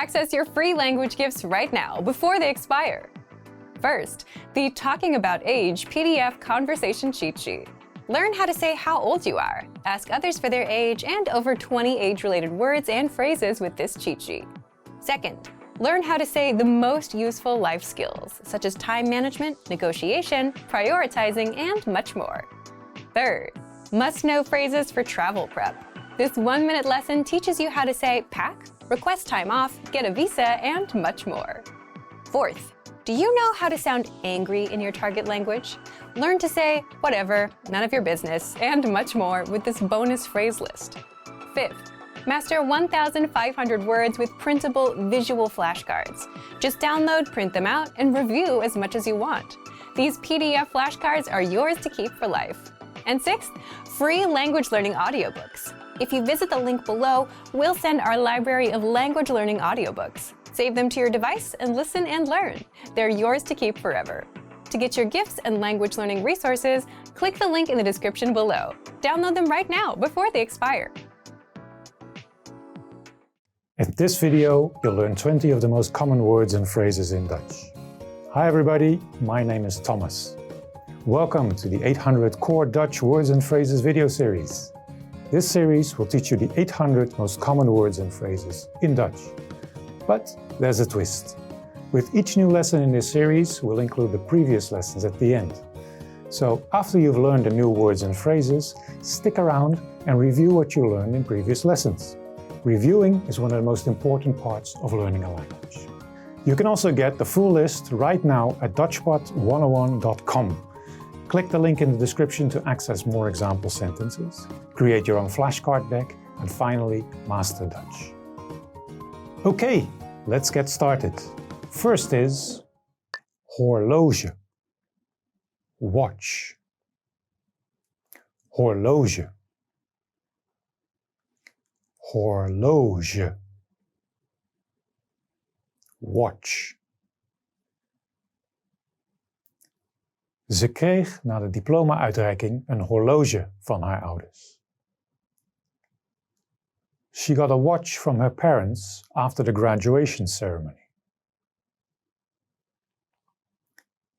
Access your free language gifts right now before they expire. First, the Talking About Age PDF Conversation Cheat Sheet. Learn how to say how old you are, ask others for their age, and over 20 age-related words and phrases with this cheat sheet. Second, learn how to say the most useful life skills, such as time management, negotiation, prioritizing, and much more. Third, must-know phrases for travel prep. This 1-minute lesson teaches you how to say pack, request time off, get a visa, and much more. Fourth, do you know how to sound angry in your target language? Learn to say whatever, none of your business, and much more with this bonus phrase list. Fifth, master 1,500 words with printable visual flashcards. Just download, print them out, and review as much as you want. These PDF flashcards are yours to keep for life. And sixth, free language learning audiobooks. If you visit the link below, we'll send our library of language learning audiobooks. Save them to your device and listen and learn. They're yours to keep forever. To get your gifts and language learning resources, click the link in the description below. Download them right now before they expire. In this video, you'll learn 20 of the most common words and phrases in Dutch. Hi everybody, my name is Thomas. Welcome to the 800 Core Dutch Words and Phrases video series. This series will teach you the 800 most common words and phrases in Dutch. But there's a twist. With each new lesson in this series, we'll include the previous lessons at the end. So after you've learned the new words and phrases, stick around and review what you learned in previous lessons. Reviewing is one of the most important parts of learning a language. You can also get the full list right now at dutchpod101.com. Click the link in the description to access more example sentences, create your own flashcard deck, and finally master Dutch. Okay, let's get started. First is horloge, watch, horloge, horloge, watch. Ze kreeg na de diploma-uitreiking een horloge van haar ouders. She got a watch from her parents after the graduation ceremony.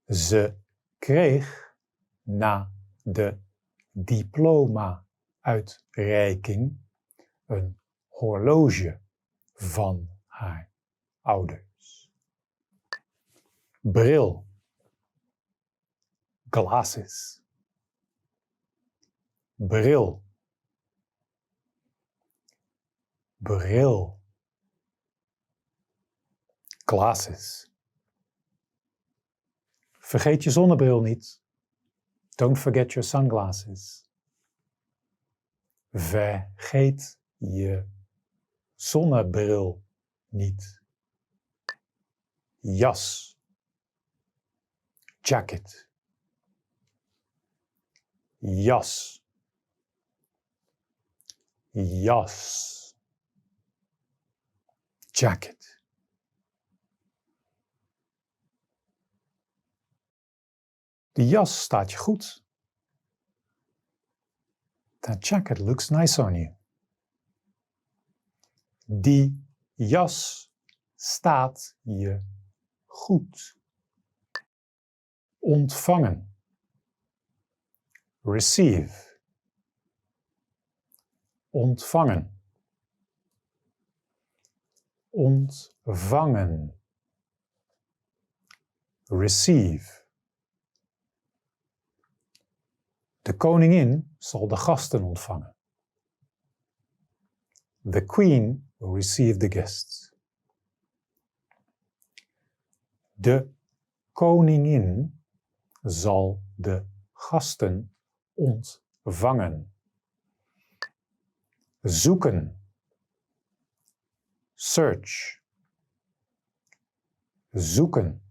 Ze kreeg na de diploma-uitreiking een horloge van haar ouders. Bril. Glasses. Bril. Bril. Glasses. Vergeet je zonnebril niet. Don't forget your sunglasses. Vergeet je zonnebril niet. Jas. Jacket. Jas. Jas. Jacket. De jas staat je goed. That jacket looks nice on you. Die jas staat je goed. Ontvangen. Receive. Ontvangen. Ontvangen. Receive. De koningin zal de gasten ontvangen. The queen will receive the guests. De koningin zal de gasten ontvangen. Zoeken. Search. Zoeken.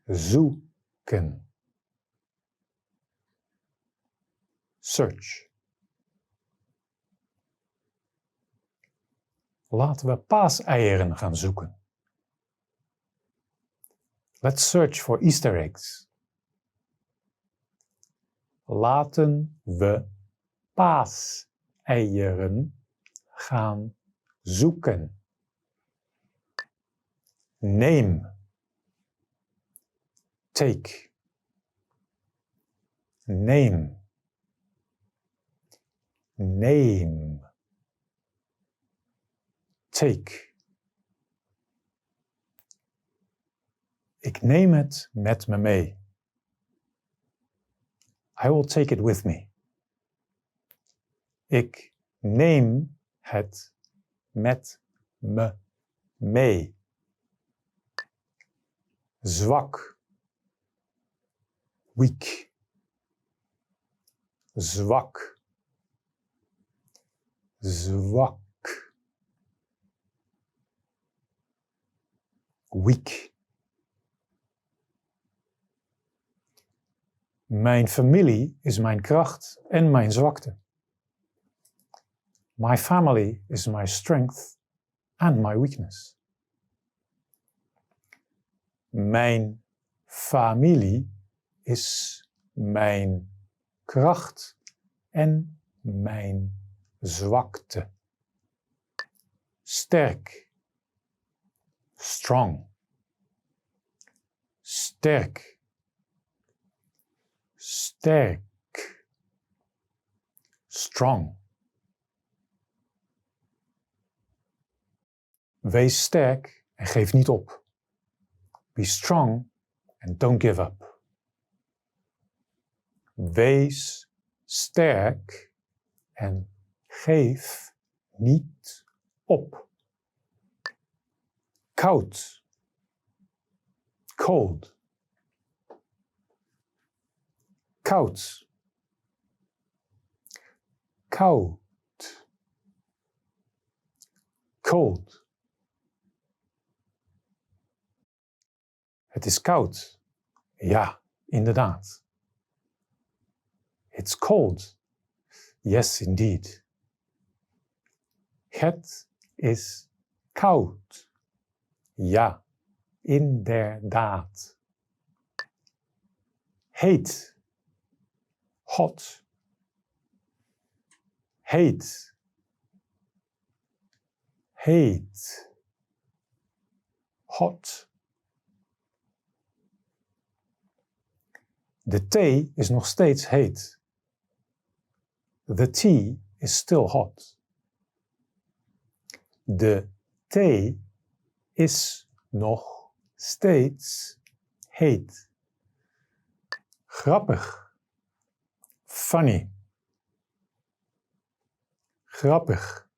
Zoeken. Search. Laten we paaseieren gaan zoeken. Let's search for Easter eggs. Laten we paaseieren gaan zoeken. Neem. Take. Neem. Neem. Take. Ik neem het met me mee. I will take it with me. Ik neem het met me mee. Zwak. Weak. Zwak. Zwak. Weak. Mijn familie is mijn kracht en mijn zwakte. My family is my strength and my weakness. Mijn familie is mijn kracht en mijn zwakte. Sterk. Strong. Sterk. Sterk. Strong. Wees sterk en geef niet op. Be strong and don't give up. Wees sterk en geef niet op. Koud. Cold. Koud. Koud. Cold. Het is koud. Ja, inderdaad. It's cold. Yes, indeed. Het is koud. Ja, inderdaad. Heet. Hot. Heet. Heet. Hot. De thee is nog steeds heet. The tea is still hot. De thee is nog steeds heet. Grappig. Funny. Grappig.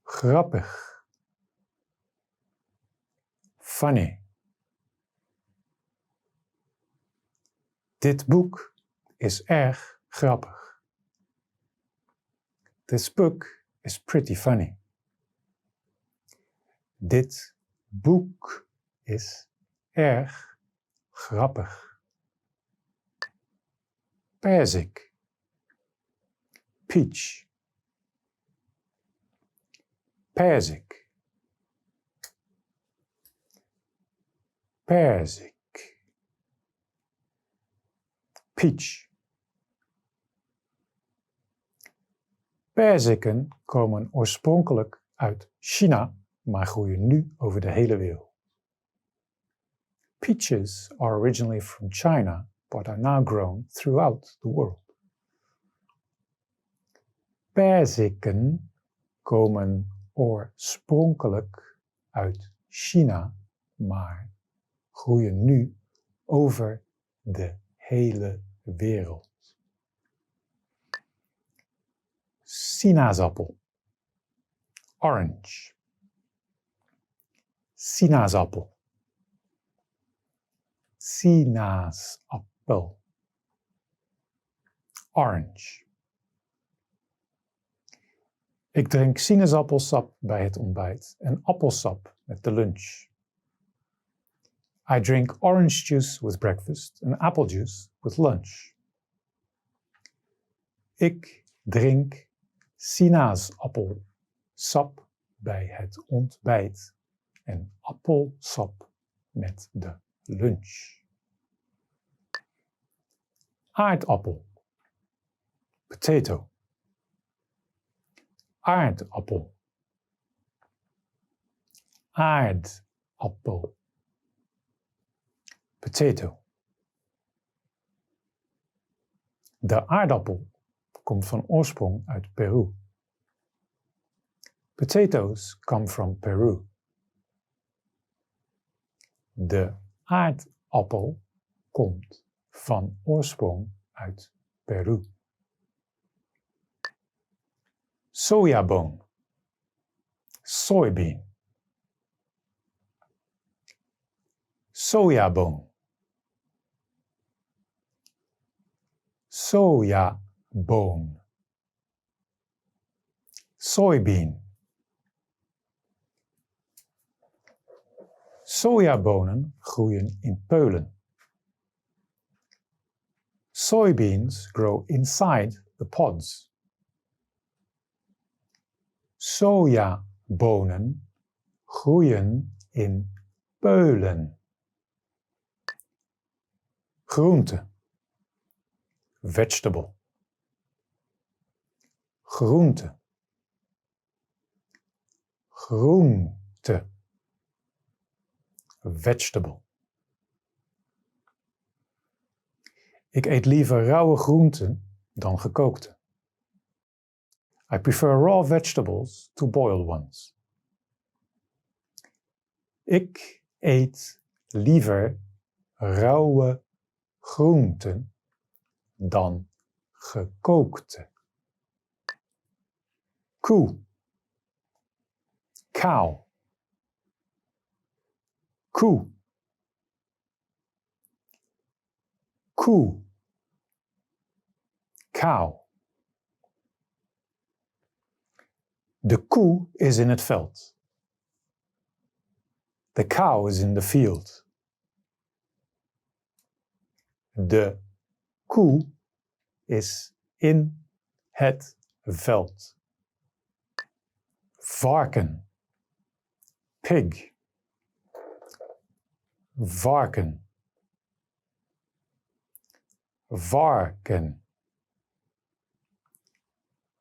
Grappig. Funny. Dit boek is erg grappig. This book is pretty funny. Dit boek is erg grappig. Perzik. Peach. Perzik. Perzik. Peach. Perziken komen oorspronkelijk uit China, maar groeien nu over de hele wereld. Peaches are originally from China, but are now grown throughout the world. Perziken komen oorspronkelijk uit China, maar groeien nu over de hele wereld. Sinaasappel. Orange. Sinaasappel. Sinaasappel. Orange. Ik drink sinaasappelsap bij het ontbijt en appelsap met de lunch. I drink orange juice with breakfast and apple juice with lunch. Ik drink sinaasappelsap bij het ontbijt en appelsap met de lunch. Aardappel. Potato. aardappel. Aardappel. Potato. De aardappel komt van oorsprong uit Peru. Potatoes come from Peru. De aardappel komt van oorsprong uit Peru. Sojaboon. Soybean. Sojaboon. Sojaboon. Soybean. Sojabonen groeien in peulen. Soybeans grow inside the pods. Sojabonen groeien in peulen. Groente. Vegetable. Groente. Groente. Vegetable. Ik eet liever rauwe groenten dan gekookte. I prefer raw vegetables to boiled ones. Ik eet liever rauwe groenten dan gekookte. Koe. Cow. Koe. Koe. Cow. De koe is in het veld. The cow is in the field. De koe is in het veld. Varken. Pig. Varken. Varken.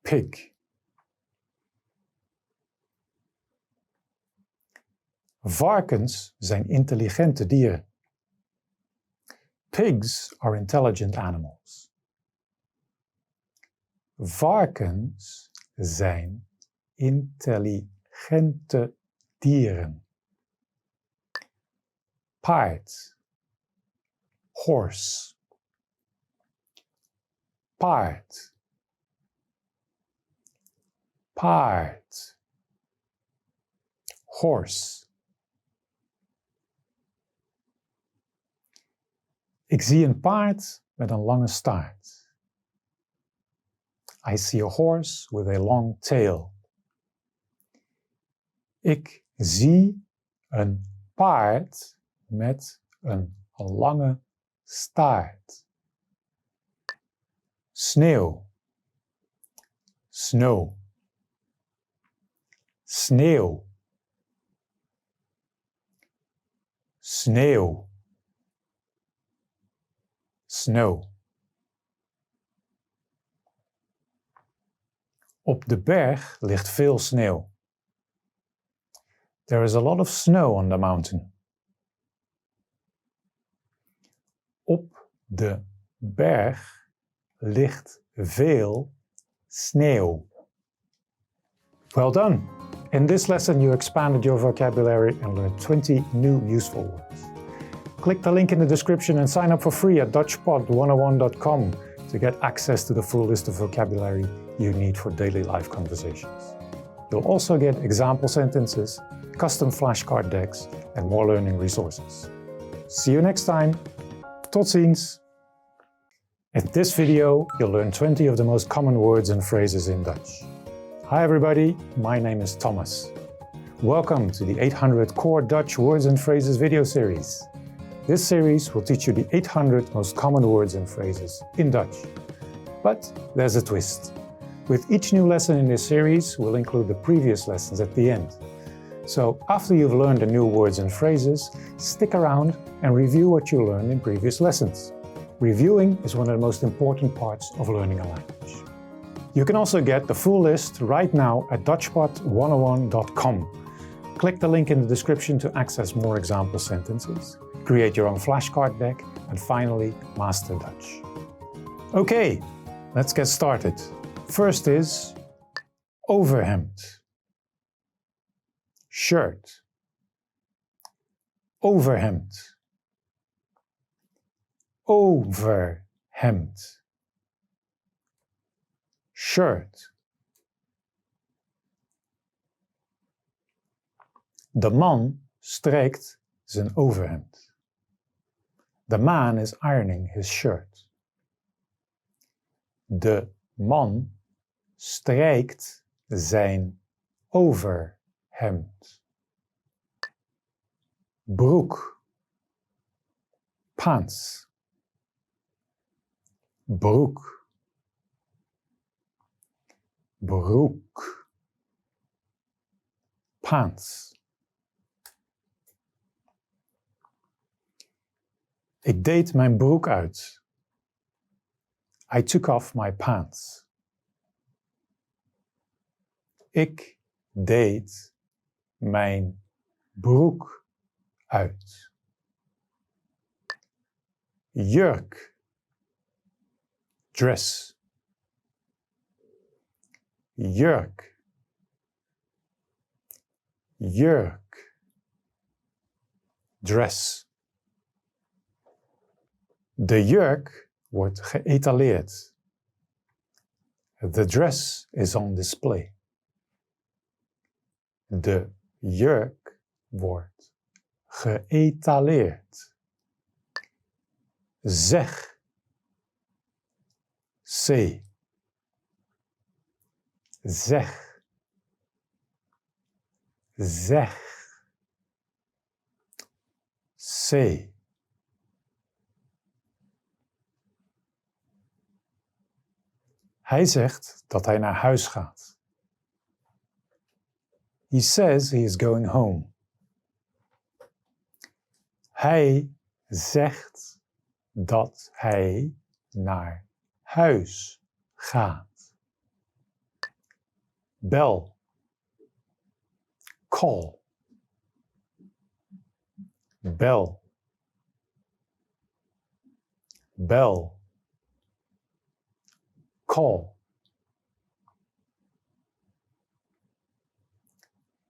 Pig. Varkens zijn intelligente dieren. Pigs are intelligent animals. Varkens zijn intelligente dieren. Paard. Horse. Paard. Paard. Horse. Ik zie een paard met een lange staart. I see a horse with a long tail. Ik zie een paard met een lange staart. Sneeuw. Snow. Sneeuw. Sneeuw. Snow. Op de berg ligt veel sneeuw. There is a lot of snow on the mountain. Op de berg ligt veel sneeuw. Well done! In this lesson you expanded your vocabulary and learned 20 new useful words. Click the link in the description and sign up for free at dutchpod101.com to get access to the full list of vocabulary you need for daily life conversations. You'll also get example sentences, custom flashcard decks, and more learning resources. See you next time. Tot ziens! In this video, you'll learn 20 of the most common words and phrases in Dutch. Hi everybody, my name is Thomas. Welcome to the 800 Core Dutch Words and Phrases video series. This series will teach you the 800 most common words and phrases in Dutch. But there's a twist. With each new lesson in this series, we'll include the previous lessons at the end. So after you've learned the new words and phrases, stick around and review what you learned in previous lessons. Reviewing is one of the most important parts of learning a language. You can also get the full list right now at dutchpod101.com. Click the link in the description to access more example sentences, create your own flashcard deck, and finally, master Dutch. Okay, let's get started. First is overhemd, shirt, overhemd, overhemd, shirt. De man strijkt zijn overhemd. The man is ironing his shirt. De man strijkt zijn overhemd. Broek, pants. Broek, broek, pants. Ik deed mijn broek uit. I took off my pants. Ik deed mijn broek uit. Jurk, dress. Jurk, jurk, dress. De jurk wordt geëtaleerd. The dress is on display. De jurk wordt geëtaleerd. Zeg. Say. Zeg. Zeg. Say. Hij zegt dat hij naar huis gaat. He says he is going home. Hij zegt dat hij naar huis gaat. Bel. Call. Bel. Bel. Call.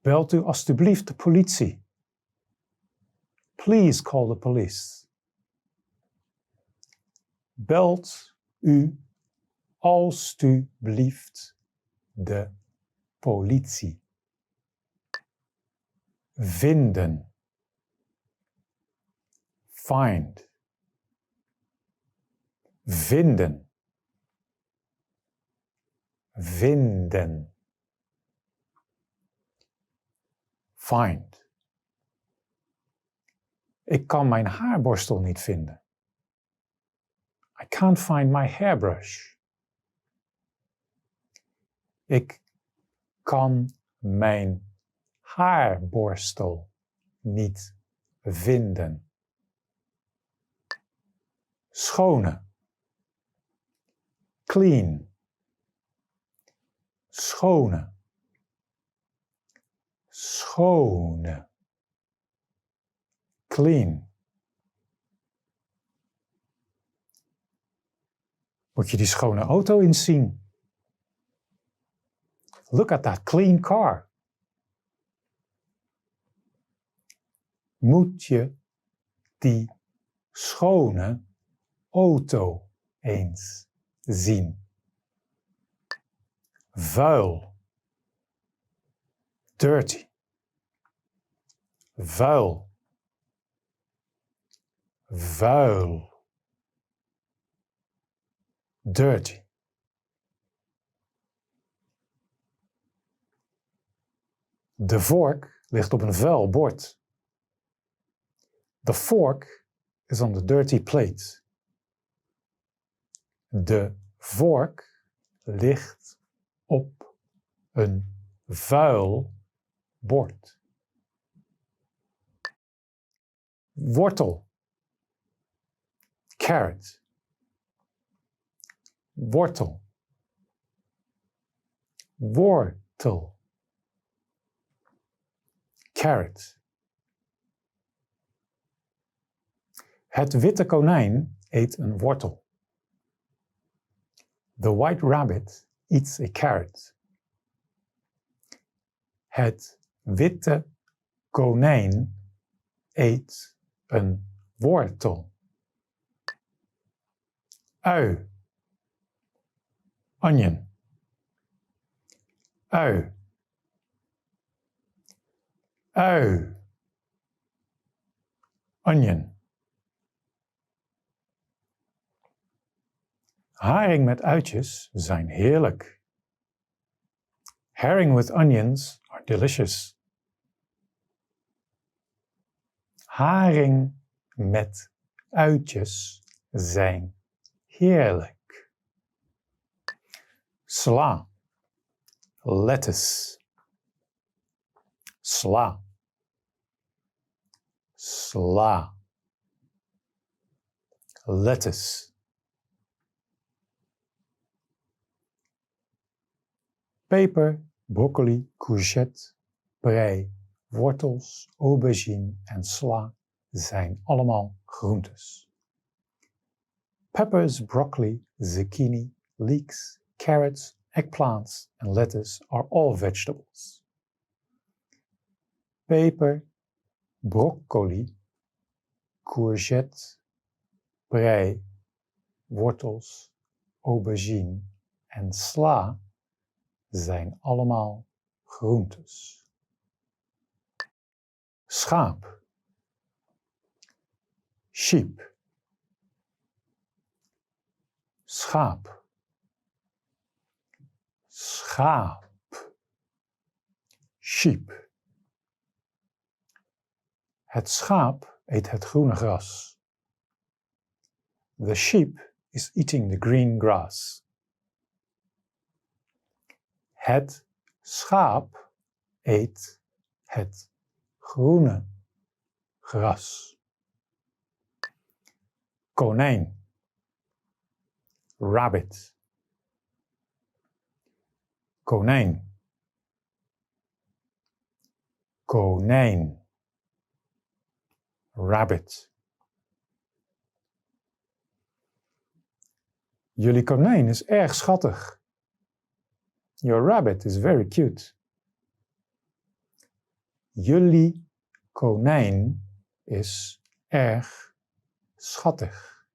Belt u alstublieft de politie. Please call the police. Belt u alstublieft de politie. Vinden. Find. Vinden. Vinden. Find. Ik kan mijn haarborstel niet vinden. I can't find my hairbrush. Ik kan mijn haarborstel niet vinden. Schone. Clean. Schone. Schone. Clean. Moet je die schone auto eens zien? Look at that clean car. Moet je die schone auto eens zien? Vuil. Dirty. Vuil. Vuil. Dirty. De vork ligt op een vuil bord. The fork is on the dirty plate. De vork ligt op een vuil bord. Wortel. Carrot. Wortel. wortel. Carrot. Het witte konijn eet een wortel. The white rabbit eats a carrot. Het witte konijn eet een wortel. Ui. Onion. Ui. Ui. Onion. Haring met uitjes zijn heerlijk. Herring with onions are delicious. Haring met uitjes zijn heerlijk. Sla. Lettuce. Sla. Sla. Lettuce. Peper, broccoli, courgette, prei, wortels, aubergine en sla zijn allemaal groentes. Peppers, broccoli, zucchini, leeks, carrots, eggplants and lettuce are all vegetables. Peper, broccoli, courgette, prei, wortels, aubergine en sla zijn allemaal groentes. Schaap. Sheep. Schaap. Schaap. Sheep. Het schaap eet het groene gras. The sheep is eating the green grass. Het schaap eet het groene gras. Konijn. Rabbit. Konijn. Konijn. Rabbit. Jullie konijn is erg schattig. Your rabbit is very cute. Jullie konijn is erg schattig.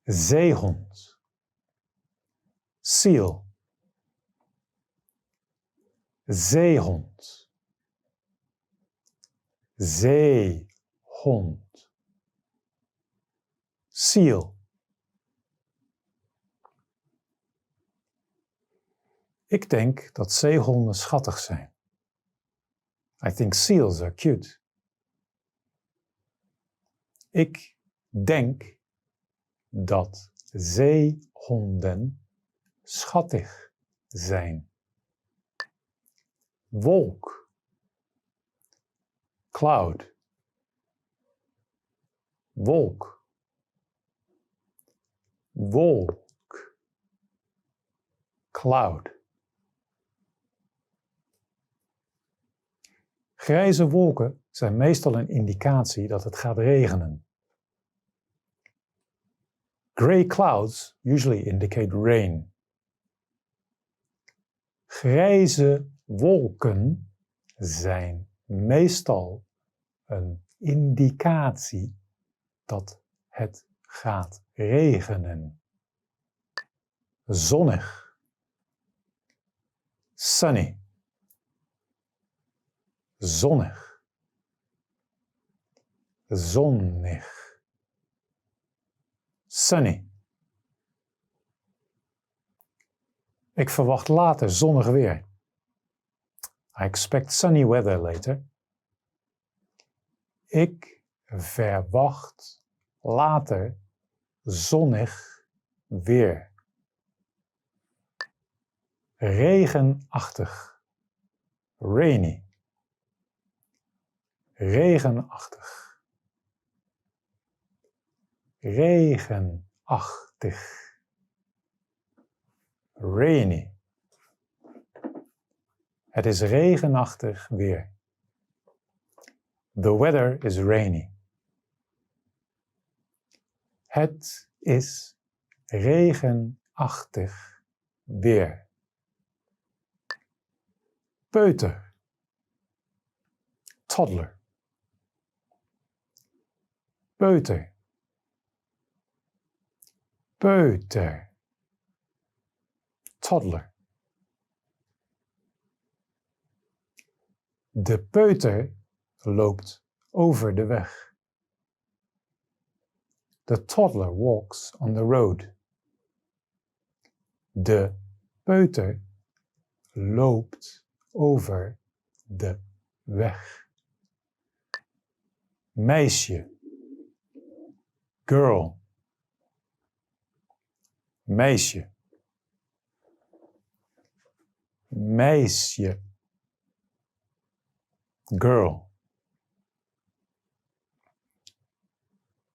Zeehond. Seal. Zeehond. Zeehond. Seal. Ik denk dat zeehonden schattig zijn. I think seals are cute. Ik denk dat zeehonden schattig zijn. Wolk. Cloud. Wolk. Wolk. Cloud. Grijze wolken zijn meestal een indicatie dat het gaat regenen. Gray clouds usually indicate rain. Grijze wolken zijn meestal een indicatie dat het gaat regenen. Zonnig. Sunny. Zonnig. Zonnig. Sunny. Ik verwacht later zonnig weer. I expect sunny weather later. Ik verwacht later zonnig weer. Regenachtig. Rainy. Regenachtig. Regenachtig. rainy. Het is regenachtig weer. The weather is rainy. Het is regenachtig weer. Peuter. Toddler. Peuter. Peuter. Toddler. De peuter loopt over de weg. The toddler walks on the road. De peuter loopt over de weg. Meisje. Girl. Meisje. Meisje. Girl.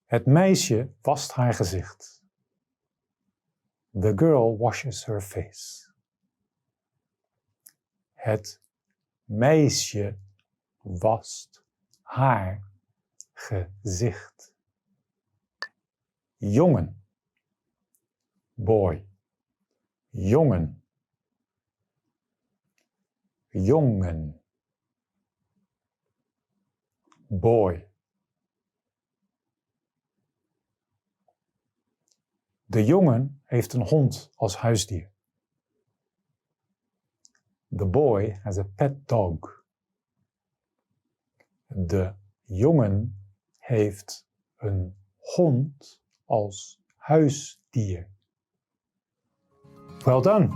Het meisje wast haar gezicht. The girl washes her face. Het meisje wast haar gezicht. Jongen. Boy. Jongen. Jongen. Boy. De jongen heeft een hond als huisdier. The boy has a pet dog. De jongen heeft een hond als huisdier. Well done!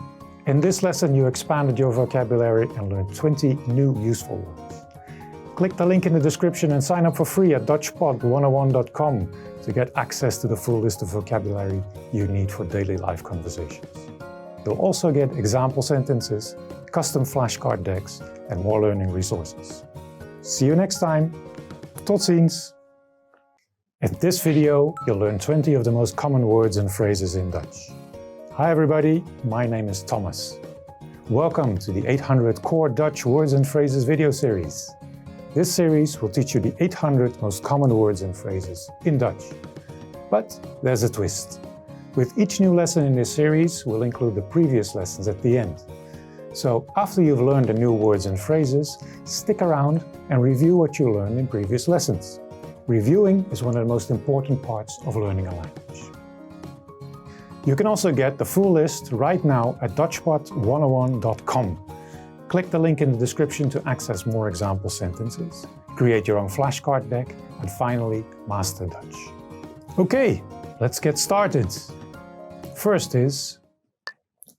In this lesson you expanded your vocabulary and learned 20 new useful words. Click the link in the description and sign up for free at dutchpod101.com to get access to the full list of vocabulary you need for daily life conversations. You'll also get example sentences, custom flashcard decks, and more learning resources. See you next time. Tot ziens! In this video, you'll learn 20 of the most common words and phrases in Dutch. Hi everybody, my name is Thomas. Welcome to the 800 Core Dutch Words and Phrases video series. This series will teach you the 800 most common words and phrases in Dutch. But there's a twist. With each new lesson in this series, we'll include the previous lessons at the end. So after you've learned the new words and phrases, stick around and review what you learned in previous lessons. Reviewing is one of the most important parts of learning a language. You can also get the full list right now at dutchpod101.com. Click the link in the description to access more example sentences, create your own flashcard deck, and finally master Dutch. Okay, let's get started. First is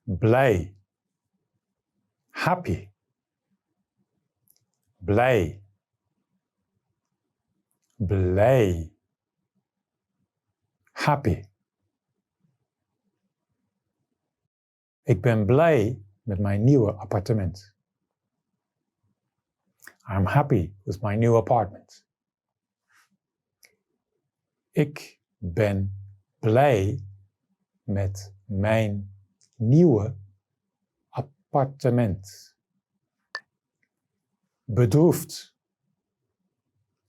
blij. Happy. Blij. Blij. Happy. Ik ben blij met mijn nieuwe appartement. I'm happy with my new apartment. Ik ben blij met mijn nieuwe appartement. Bedroefd.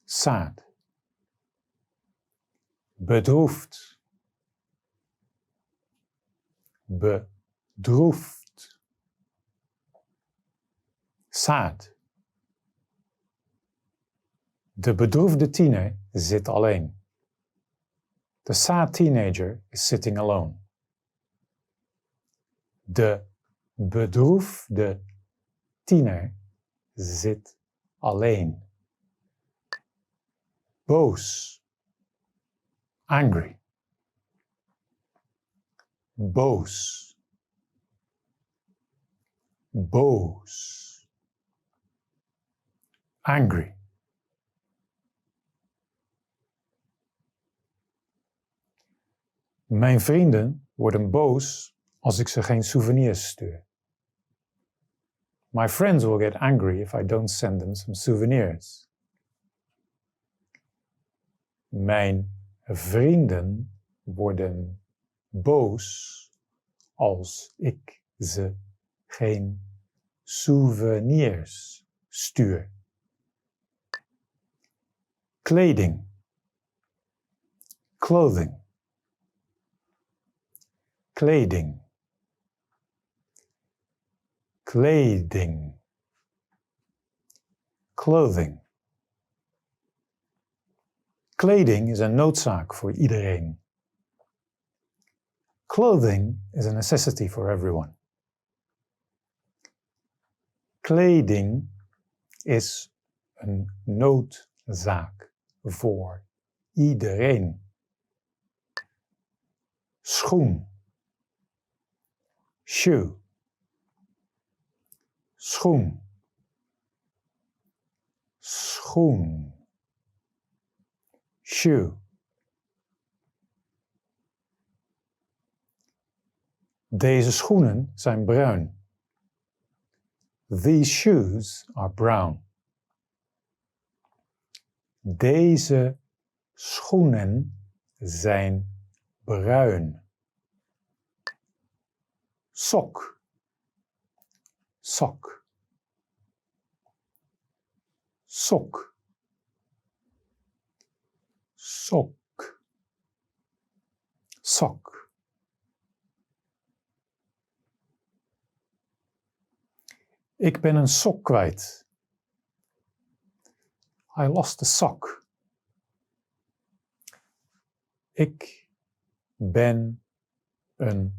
Sad. Bedroefd. Bedroefd. Sad. De bedroefde tiener zit alleen. The sad teenager is sitting alone. De bedroefde tiener zit alleen. Boos. Angry. Boos. Boos. Angry. Mijn vrienden worden boos als ik ze geen souvenirs stuur. My friends will get angry if I don't send them some souvenirs. Mijn vrienden worden boos als ik ze geen souvenirs stuur. Kleding. Clothing. Kleding. Kleding. Clothing. Kleding is een noodzaak voor iedereen. Clothing is a necessity for everyone. Kleding is een noodzaak voor iedereen. Schoen. Shoe. Schoen. Schoen. Shoe. Deze schoenen zijn bruin. These shoes are brown. Deze schoenen zijn bruin. Sok. Sok. Sok. Sok. Sok. Ik ben een sok kwijt. I lost a sock. Ik ben een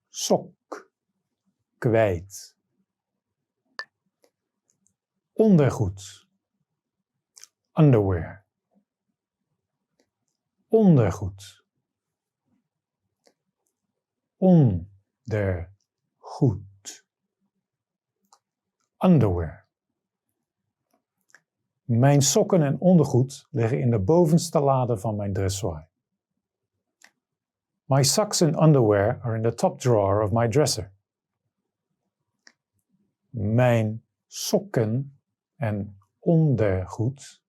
sok kwijt. Ondergoed. Underwear. Ondergoed. Ondergoed. Underwear. Mijn sokken en ondergoed liggen in de bovenste lade van mijn dressoir. My socks and underwear are in the top drawer of my dresser. Mijn sokken en ondergoed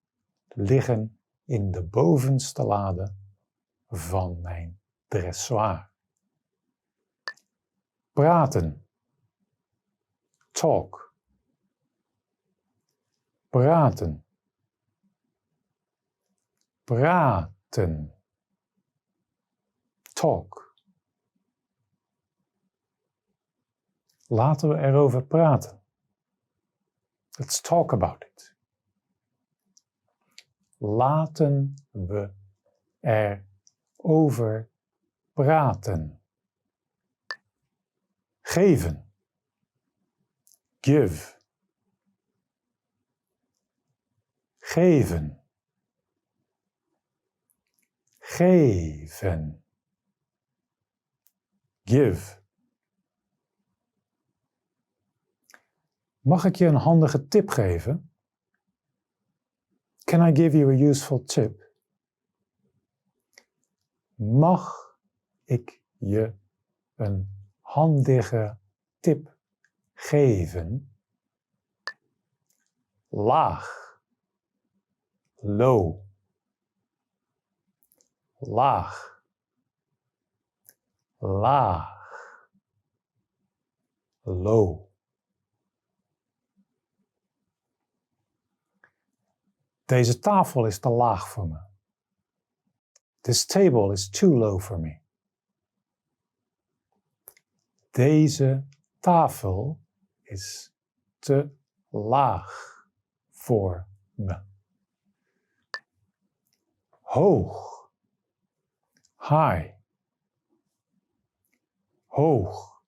liggen in de bovenste lade van mijn dressoir. Praten. Talk. Praten. Praten. Talk. Laten we erover praten. Let's talk about it. Laten we erover praten. Geven. Give. Geven. Geven. Give. Mag ik je een handige tip geven? Can I give you a useful tip? Mag ik je een handige tip geven? Laag. Low. Laag. Laag. Low. Deze tafel is te laag voor me. This table is too low for me. Deze tafel is te laag voor me. Hoog. High. Hoog.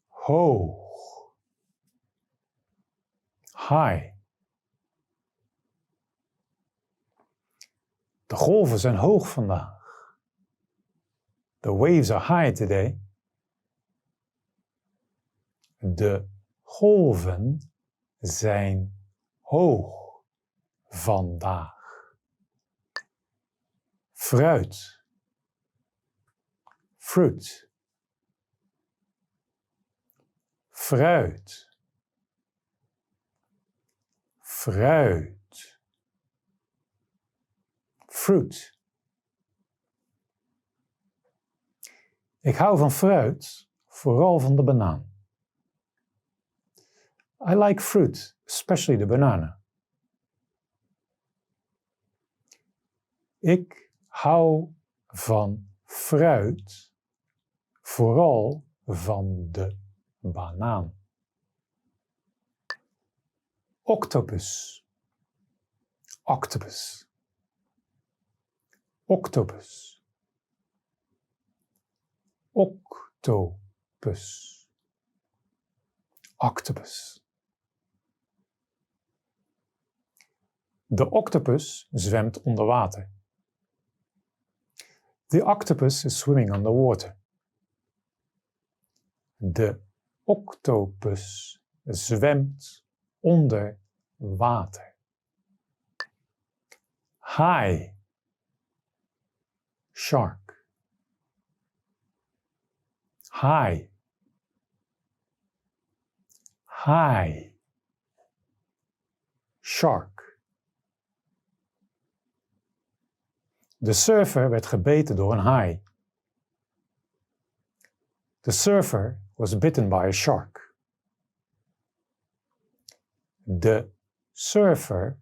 Hoog. High. De golven zijn hoog vandaag. The waves are high today. De golven zijn hoog vandaag. Fruit. Fruit. Fruit. Fruit. Fruit. Ik hou van fruit, vooral van de banaan. I like fruit, especially the banana. Ik hou van fruit, vooral van de banaan. Octopus. Octopus. Octopus. Octopus. Octopus. De octopus zwemt onder water. The octopus is swimming underwater. De octopus zwemt onder water. Haai. Shark. Haai. Haai. Shark. De surfer werd gebeten door een haai. The surfer was bitten by a shark. De surfer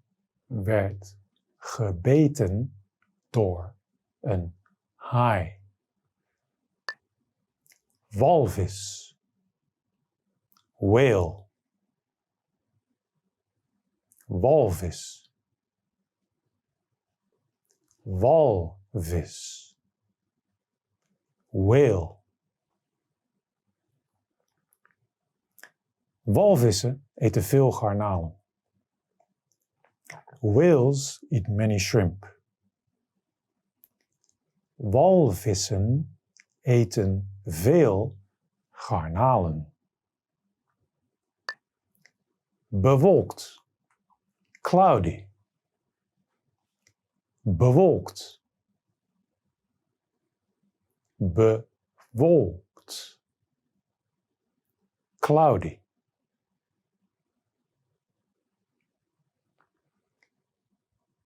werd gebeten door een haai. Walvis. Whale. Walvis. Walvis. Whale. Walvissen eten veel garnalen. Whales eat many shrimp. Walvissen eten veel garnalen. Bewolkt. Cloudy. Bewolkt. Bewolkt. Cloudy.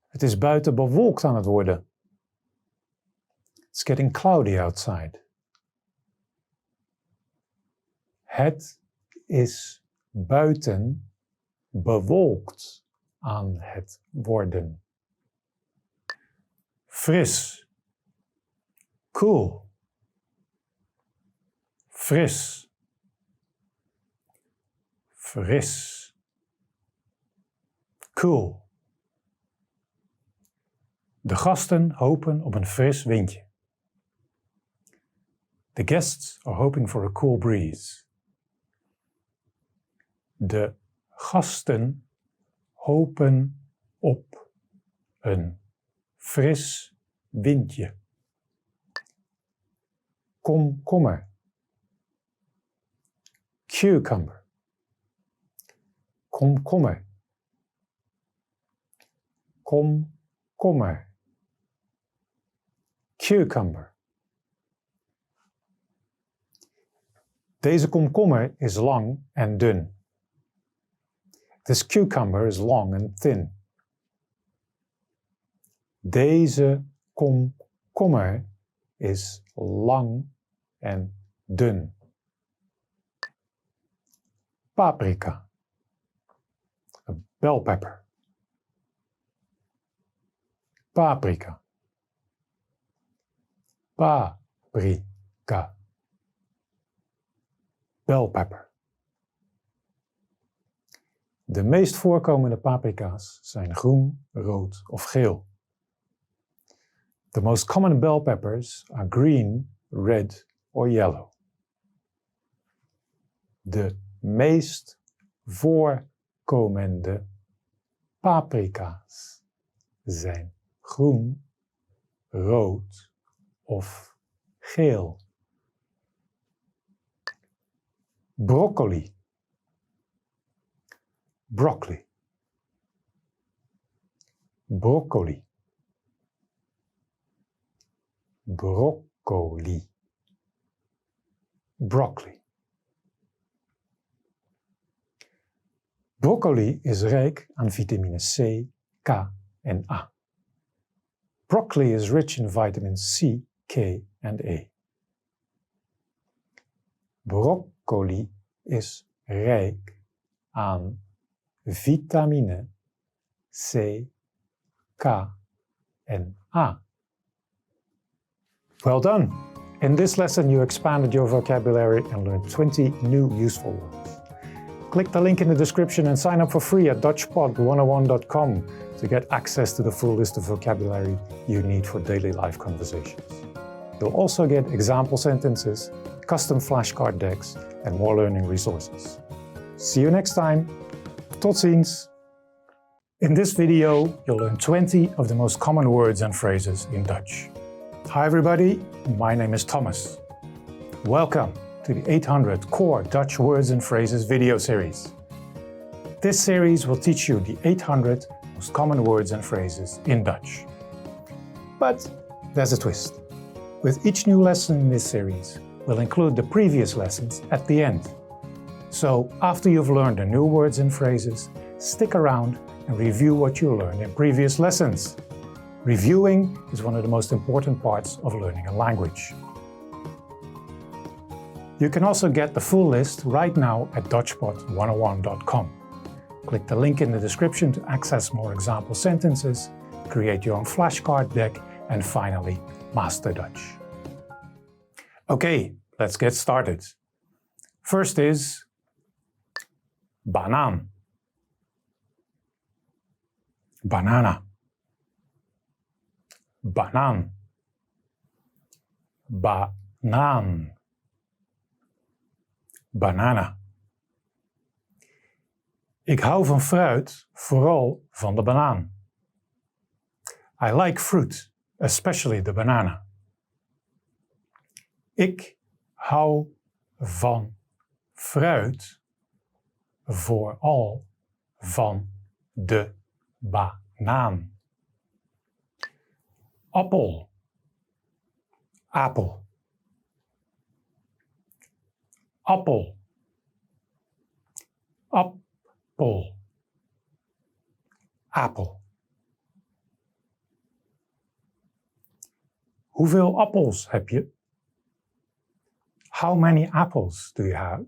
Het is buiten bewolkt aan het worden. It's getting cloudy outside. Het is buiten bewolkt aan het worden. Fris. Cool. Fris. Fris. Cool. De gasten hopen op een fris windje. The guests are hoping for a cool breeze. De gasten hopen op een fris windje. Komkommer. Cucumber. Komkommer. Komkommer. Cucumber. Deze komkommer is lang en dun. This cucumber is long and thin. Deze komkommer is lang en dun. Paprika. A bell pepper. Paprika. Paprika. Bell pepper. De meest voorkomende paprika's zijn groen, rood of geel. The most common bell peppers are green, red or yellow. De meest voorkomende paprika's zijn groen, rood of geel. Broccoli. Broccoli. Broccoli. Broccoli. Broccoli. Broccoli is rijk aan vitamine C, K en A. Broccoli is rich in vitamins C, K and A. Broccoli is rijk aan vitamine C, K en A. Well done! In this lesson you expanded your vocabulary and learned 20 new useful words. Click the link in the description and sign up for free at DutchPod101.com to get access to the full list of vocabulary you need for daily life conversations. You'll also get example sentences, custom flashcard decks, and more learning resources. See you next time. Tot ziens! In this video, you'll learn 20 of the most common words and phrases in Dutch. Hi everybody, my name is Thomas. Welcome to the 800 Core Dutch Words and Phrases video series. This series will teach you the 800 most common words and phrases in Dutch. But there's a twist. With each new lesson in this series, we'll include the previous lessons at the end. So after you've learned the new words and phrases, stick around and review what you learned in previous lessons. Reviewing is one of the most important parts of learning a language. You can also get the full list right now at DutchPod101.com. Click the link in the description to access more example sentences, create your own flashcard deck, and finally, master Dutch. Okay, let's get started. First is banaan. Banana. Banaan. Banaan. Banana. Ik hou van fruit, vooral van de banaan. I like fruit, especially the banana. Ik hou van fruit, vooral van de banaan. Appel. Apel. Appel. Appel. Apel. Hoeveel appels heb je? How many apples do you have?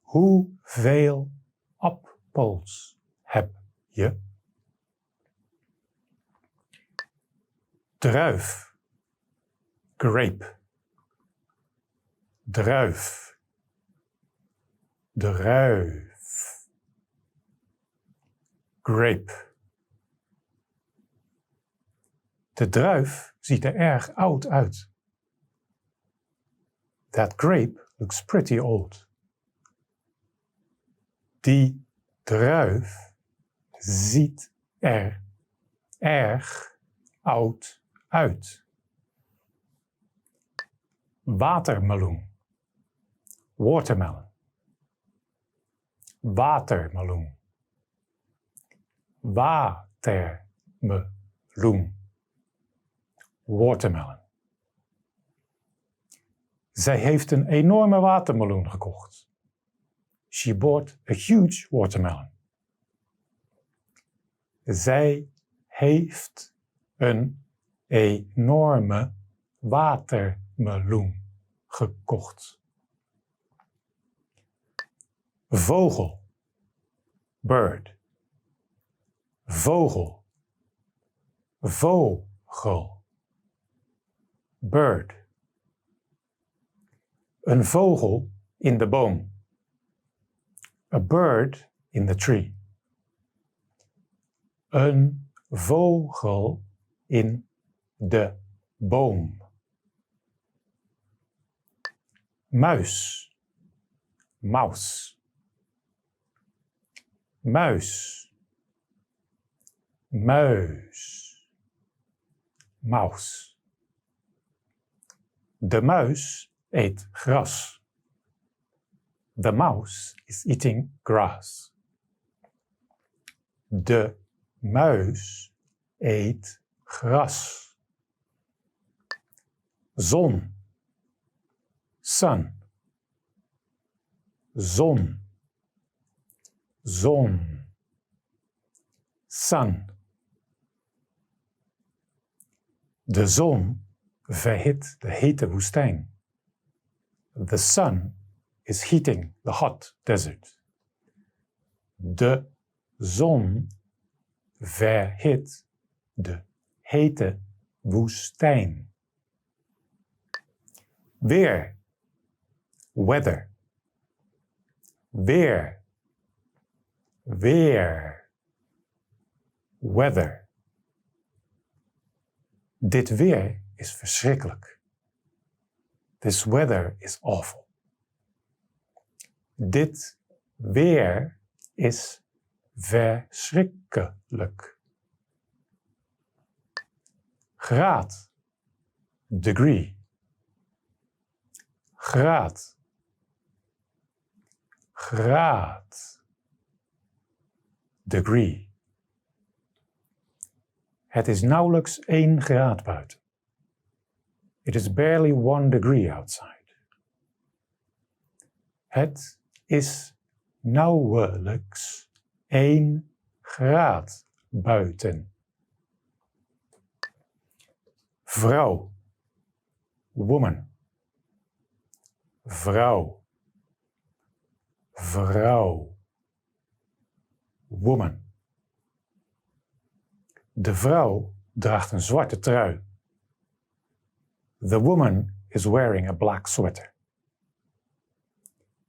Hoeveel appels heb je? Druif. Grape. Druif. Druif. Grape. De druif ziet er erg oud uit. That grape looks pretty old. Die druif ziet er erg oud uit. Watermeloen. Watermelon. Watermeloen. Watermeloen. Watermelon. Zij heeft een enorme watermeloen gekocht. She bought a huge watermelon. Zij heeft een enorme watermeloen gekocht. Vogel. Bird. Vogel. Vogel. Bird. Een vogel in de boom. A bird in the tree. Een vogel in de boom. Muis. Mouse. Muis. Muis. Mouse. De muis eet gras. The mouse is eating grass. De muis eet gras. Zon. Sun. Zon. Zon. Sun. De zon verhit de hete woestijn. The sun is heating the hot desert. De zon verhit de hete woestijn. Weer, weather. Weer, weer, weather. Dit weer is verschrikkelijk. This weather is awful. Dit weer is verschrikkelijk. Graad, degree. Graad, graad, degree. Het is nauwelijks 1 graad buiten. It is barely 1 degree outside. Het is nauwelijks 1 graad buiten. Vrouw, woman. Vrouw, vrouw, woman. De vrouw draagt een zwarte trui. The woman is wearing a black sweater.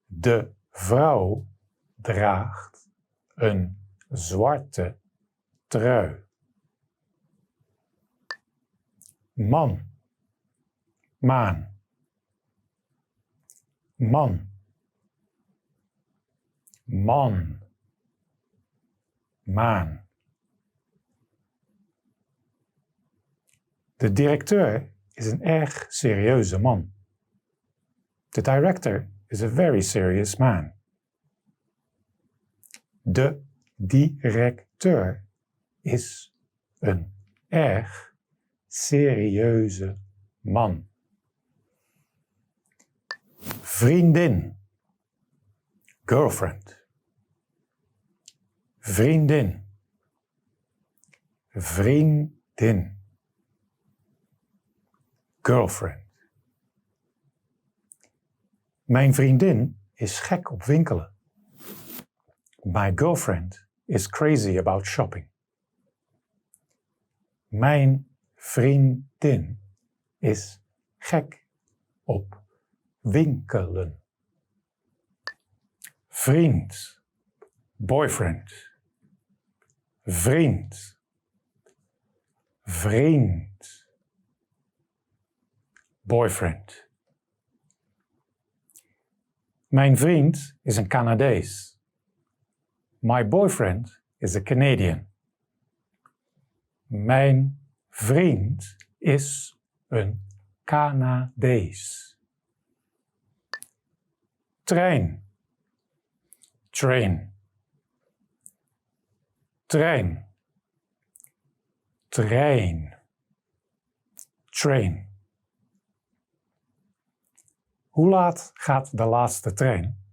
De vrouw draagt een zwarte trui. Man, maan. Man, man, maan. De directeur is een erg serieuze man. The director is a very serious man. De directeur is een erg serieuze man. Vriendin, girlfriend. Vriendin, vriendin, girlfriend. Mijn vriendin is gek op winkelen. My girlfriend is crazy about shopping. Mijn vriendin is gek op winkelen. Vriend, boyfriend. Vriend, vriend, boyfriend. Mijn vriend is een Canadees. My boyfriend is a Canadian. Mijn vriend is een Canadees. Trein, train. Trein, trein, train. Hoe laat gaat de laatste trein?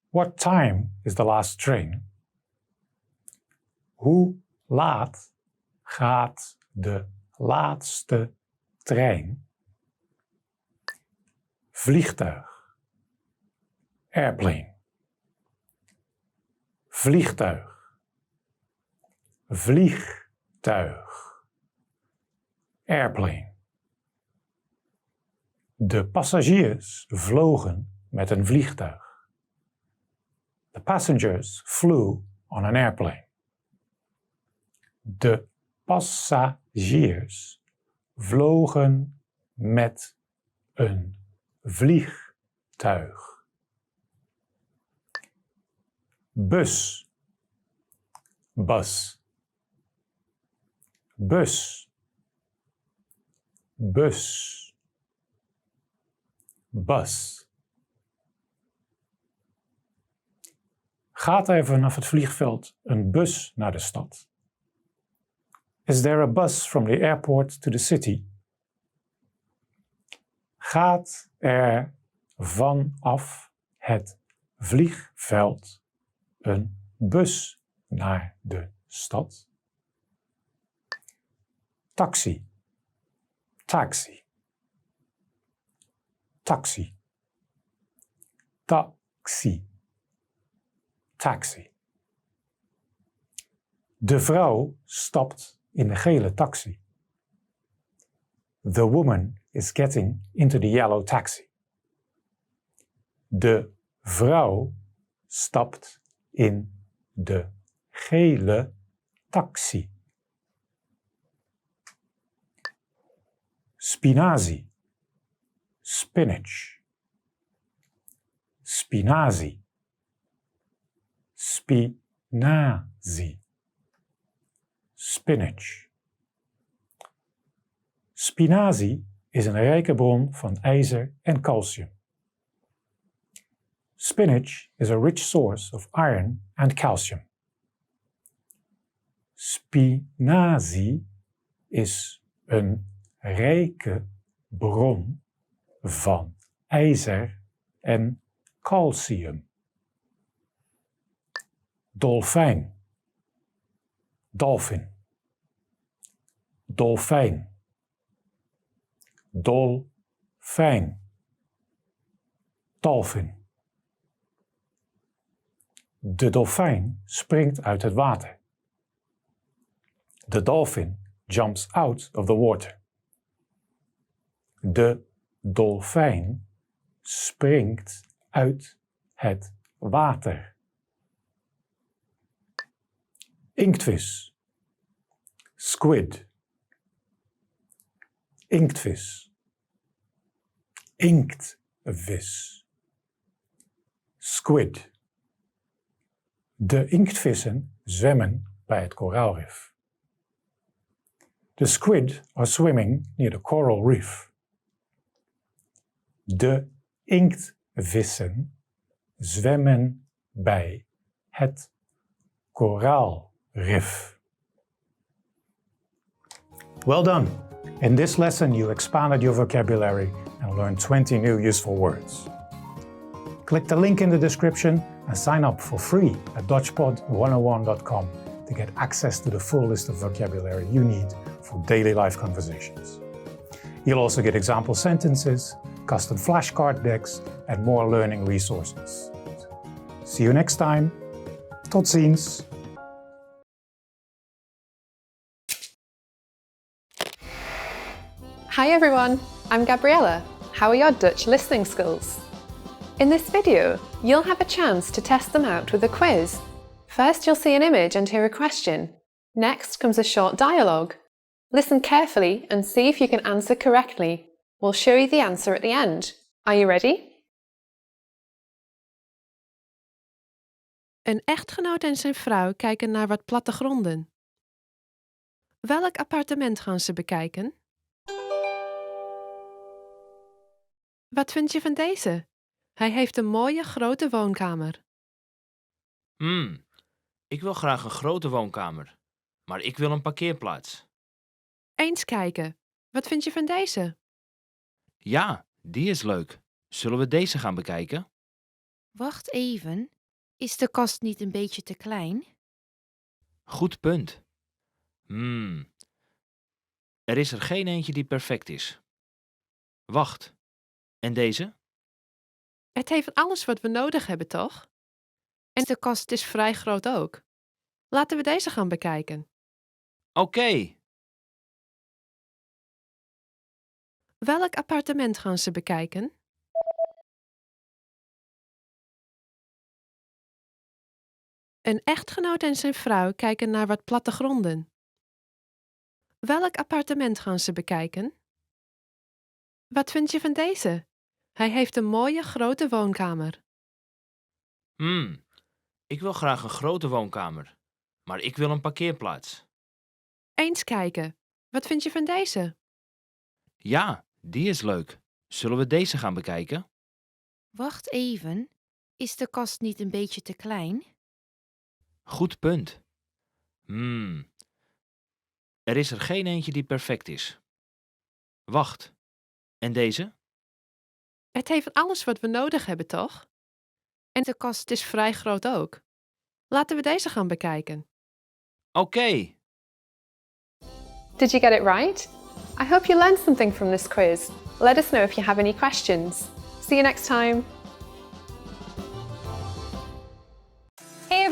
What time is the last train? Hoe laat gaat de laatste trein? Vliegtuig, airplane. Vliegtuig, vliegtuig, airplane. De passagiers vlogen met een vliegtuig. The passengers flew on an airplane. De passagiers vlogen met een vliegtuig. Bus, bus, bus, bus, bus. Gaat er vanaf het vliegveld een bus naar de stad? Is there a bus from the airport to the city? Gaat er vanaf het vliegveld een bus naar de stad? Taxi, taxi, taxi. taxi. Taxi. De vrouw stapt in de gele taxi. The woman is getting into the yellow taxi. De vrouw stapt in de gele taxi. Spinazie. Spinach. Spinazie. Spinazie. Spinach. Spinazie is een rijke bron van ijzer en calcium. Spinach is a rich source of iron and calcium. Spinazie is een rijke bron van ijzer en calcium. Dolfijn. Dolphin. Dolfijn. Dolfijn. Dolphin. De dolfijn springt uit het water. The dolphin jumps out of the water. De dolfijn springt uit het water. Inktvis. Squid. Inktvis. Inktvis. Squid. De inktvissen zwemmen bij het koraalrif. The squid are swimming near the coral reef. De inktvissen zwemmen bij het koraalrif. Well done! In this lesson you expanded your vocabulary and learned 20 new useful words. Click the link in the description and sign up for free at dutchpod101.com to get access to the full list of vocabulary you need for daily life conversations. You'll also get example sentences, custom flashcard decks, and more learning resources. See you next time. Tot ziens. Hi everyone, I'm Gabriella. How are your Dutch listening skills? In this video, you'll have a chance to test them out with a quiz. First, you'll see an image and hear a question. Next comes a short dialogue. Listen carefully and see if you can answer correctly. We'll show you the answer at the end. Are you ready? Een echtgenoot en zijn vrouw kijken naar wat plattegronden. Welk appartement gaan ze bekijken? Wat vind je van deze? Hij heeft een mooie grote woonkamer. Ik wil graag een grote woonkamer, maar ik wil een parkeerplaats. Eens kijken. Wat vind je van deze? Ja, die is leuk. Zullen we deze gaan bekijken? Wacht even, is de kast niet een beetje te klein? Goed punt. Er is er geen eentje die perfect is. Wacht, en deze? Het heeft alles wat we nodig hebben, toch? En de kast is vrij groot ook. Laten we deze gaan bekijken. Oké. Welk appartement gaan ze bekijken? Een echtgenoot en zijn vrouw kijken naar wat plattegronden. Welk appartement gaan ze bekijken? Wat vind je van deze? Hij heeft een mooie grote woonkamer. Ik wil graag een grote woonkamer, maar ik wil een parkeerplaats. Eens kijken. Wat vind je van deze? Ja, die is leuk. Zullen we deze gaan bekijken? Wacht even, is de kast niet een beetje te klein? Goed punt. Er is er geen eentje die perfect is. Wacht, en deze? Het heeft alles wat we nodig hebben, toch? En de kast is vrij groot ook. Laten we deze gaan bekijken. Oké. Did you get it right? I hope you learned something from this quiz. Let us know if you have any questions. See you next time.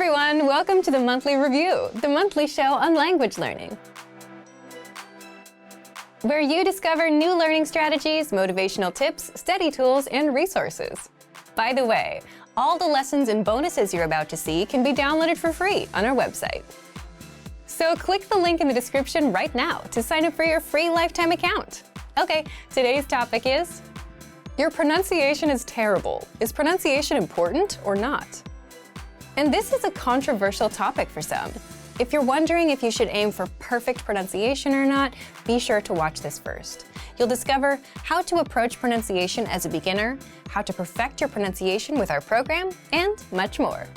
everyone, welcome to the Monthly Review, the monthly show on language learning, where you discover new learning strategies, motivational tips, study tools, and resources. By the way, all the lessons and bonuses you're about to see can be downloaded for free on our website. So click the link in the description right now to sign up for your free lifetime account. Okay, today's topic is, your pronunciation is terrible. Is pronunciation important or not? And this is a controversial topic for some. If you're wondering if you should aim for perfect pronunciation or not, be sure to watch this first. You'll discover how to approach pronunciation as a beginner, how to perfect your pronunciation with our program, and much more.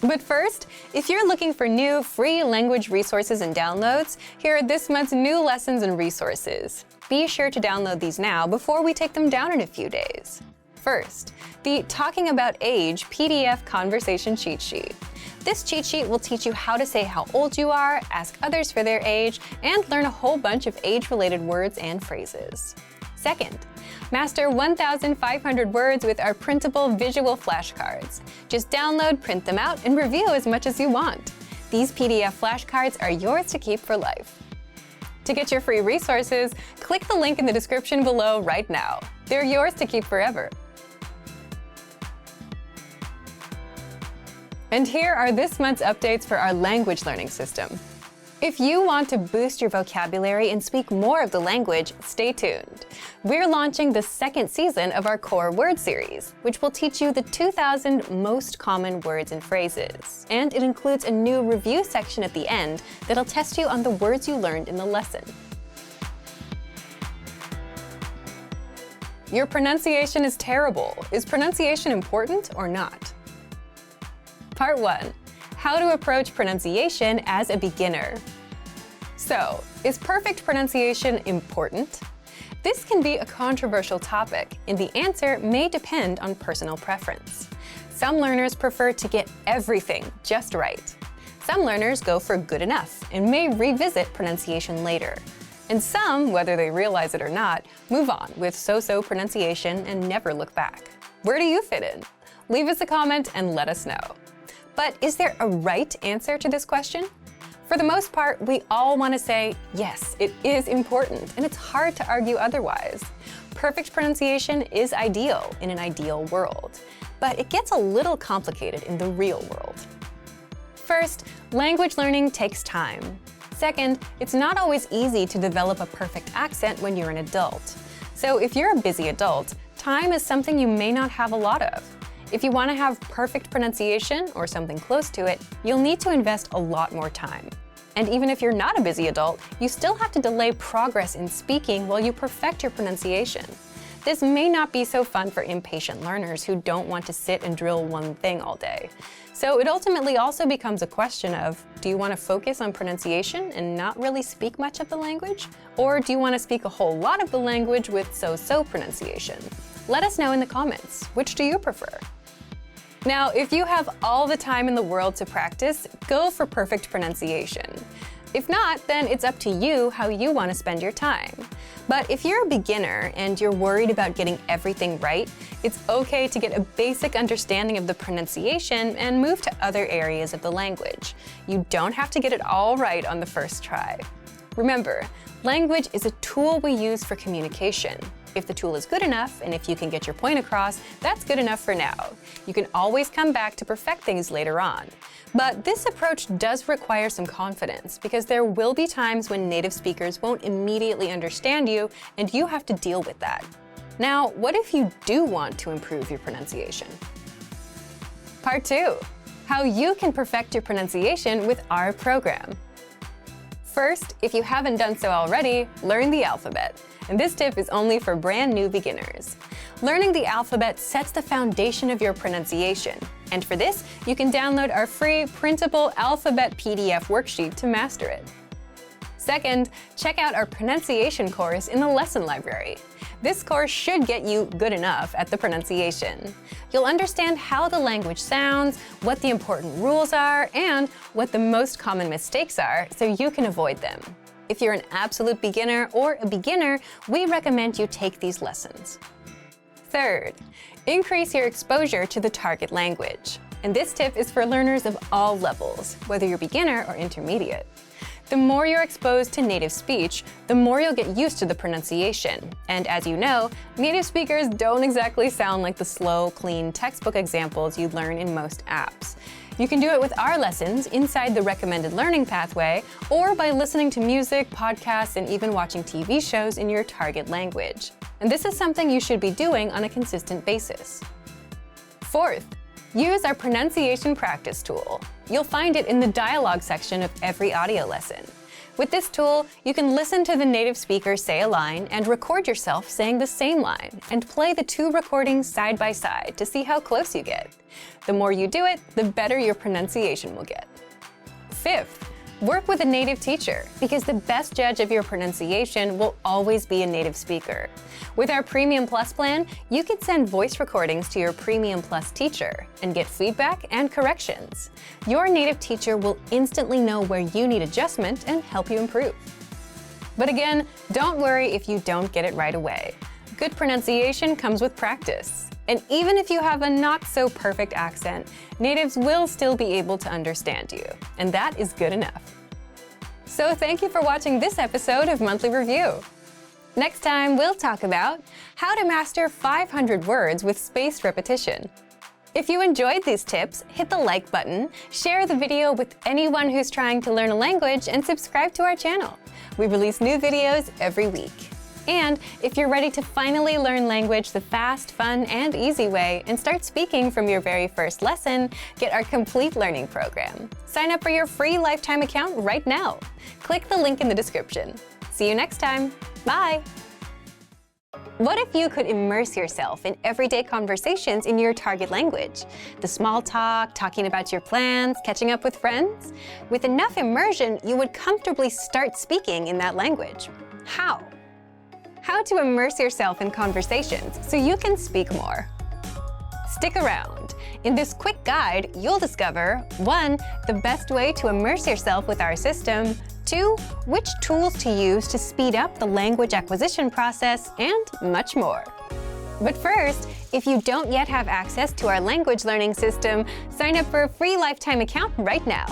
But first, if you're looking for new free language resources and downloads, here are this month's new lessons and resources. Be sure to download these now before we take them down in a few days. First, the Talking About Age PDF Conversation Cheat Sheet. This cheat sheet will teach you how to say how old you are, ask others for their age, and learn a whole bunch of age-related words and phrases. Second, master 1,500 words with our printable visual flashcards. Just download, print them out, and review as much as you want. These PDF flashcards are yours to keep for life. To get your free resources, click the link in the description below right now. They're yours to keep forever. And here are this month's updates for our language learning system. If you want to boost your vocabulary and speak more of the language, stay tuned. We're launching the second season of our Core Word series, which will teach you the 2,000 most common words and phrases. And it includes a new review section at the end that'll test you on the words you learned in the lesson. Your pronunciation is terrible. Is pronunciation important or not? Part 1. How to approach pronunciation as a beginner. So, is perfect pronunciation important? This can be a controversial topic, and the answer may depend on personal preference. Some learners prefer to get everything just right. Some learners go for good enough and may revisit pronunciation later. And some, whether they realize it or not, move on with so-so pronunciation and never look back. Where do you fit in? Leave us a comment and let us know. But is there a right answer to this question? For the most part, we all want to say, yes, it is important, and it's hard to argue otherwise. Perfect pronunciation is ideal in an ideal world, but it gets a little complicated in the real world. First, language learning takes time. Second, it's not always easy to develop a perfect accent when you're an adult. So if you're a busy adult, time is something you may not have a lot of. If you want to have perfect pronunciation, or something close to it, you'll need to invest a lot more time. And even if you're not a busy adult, you still have to delay progress in speaking while you perfect your pronunciation. This may not be so fun for impatient learners who don't want to sit and drill one thing all day. So it ultimately also becomes a question of, do you want to focus on pronunciation and not really speak much of the language? Or do you want to speak a whole lot of the language with so-so pronunciation? Let us know in the comments. Which do you prefer? Now, if you have all the time in the world to practice, go for perfect pronunciation. If not, then it's up to you how you want to spend your time. But if you're a beginner and you're worried about getting everything right, it's okay to get a basic understanding of the pronunciation and move to other areas of the language. You don't have to get it all right on the first try. Remember, language is a tool we use for communication. If the tool is good enough, and if you can get your point across, that's good enough for now. You can always come back to perfect things later on. But this approach does require some confidence, because there will be times when native speakers won't immediately understand you, and you have to deal with that. Now, what if you do want to improve your pronunciation? Part 2. How you can perfect your pronunciation with our program. First, if you haven't done so already, learn the alphabet. And this tip is only for brand new beginners. Learning the alphabet sets the foundation of your pronunciation. And for this, you can download our free printable alphabet PDF worksheet to master it. Second, check out our pronunciation course in the lesson library. This course should get you good enough at the pronunciation. You'll understand how the language sounds, what the important rules are, and what the most common mistakes are, so you can avoid them. If you're an absolute beginner or a beginner, we recommend you take these lessons. Third, increase your exposure to the target language. And this tip is for learners of all levels, whether you're beginner or intermediate. The more you're exposed to native speech, the more you'll get used to the pronunciation. And as you know, native speakers don't exactly sound like the slow, clean textbook examples you learn in most apps. You can do it with our lessons inside the recommended learning pathway, or by listening to music, podcasts, and even watching TV shows in your target language. And this is something you should be doing on a consistent basis. Fourth, use our pronunciation practice tool. You'll find it in the dialogue section of every audio lesson. With this tool, you can listen to the native speaker say a line and record yourself saying the same line, and play the two recordings side by side to see how close you get. The more you do it, the better your pronunciation will get. Fifth, work with a native teacher, because the best judge of your pronunciation will always be a native speaker. With our Premium Plus plan, you can send voice recordings to your Premium Plus teacher and get feedback and corrections. Your native teacher will instantly know where you need adjustment and help you improve. But again, don't worry if you don't get it right away. Good pronunciation comes with practice. And even if you have a not-so-perfect accent, natives will still be able to understand you, and that is good enough. So thank you for watching this episode of Monthly Review. Next time, we'll talk about how to master 500 words with spaced repetition. If you enjoyed these tips, hit the like button, share the video with anyone who's trying to learn a language, and subscribe to our channel. We release new videos every week. And if you're ready to finally learn language the fast, fun, and easy way and start speaking from your very first lesson, get our complete learning program. Sign up for your free lifetime account right now. Click the link in the description. See you next time. Bye! What if you could immerse yourself in everyday conversations in your target language? The small talk, talking about your plans, catching up with friends? With enough immersion, you would comfortably start speaking in that language. How? How to immerse yourself in conversations so you can speak more. Stick around. In this quick guide, you'll discover 1. The best way to immerse yourself with our system, 2. Which tools to use to speed up the language acquisition process, and much more. But first, if you don't yet have access to our language learning system, sign up for a free lifetime account right now.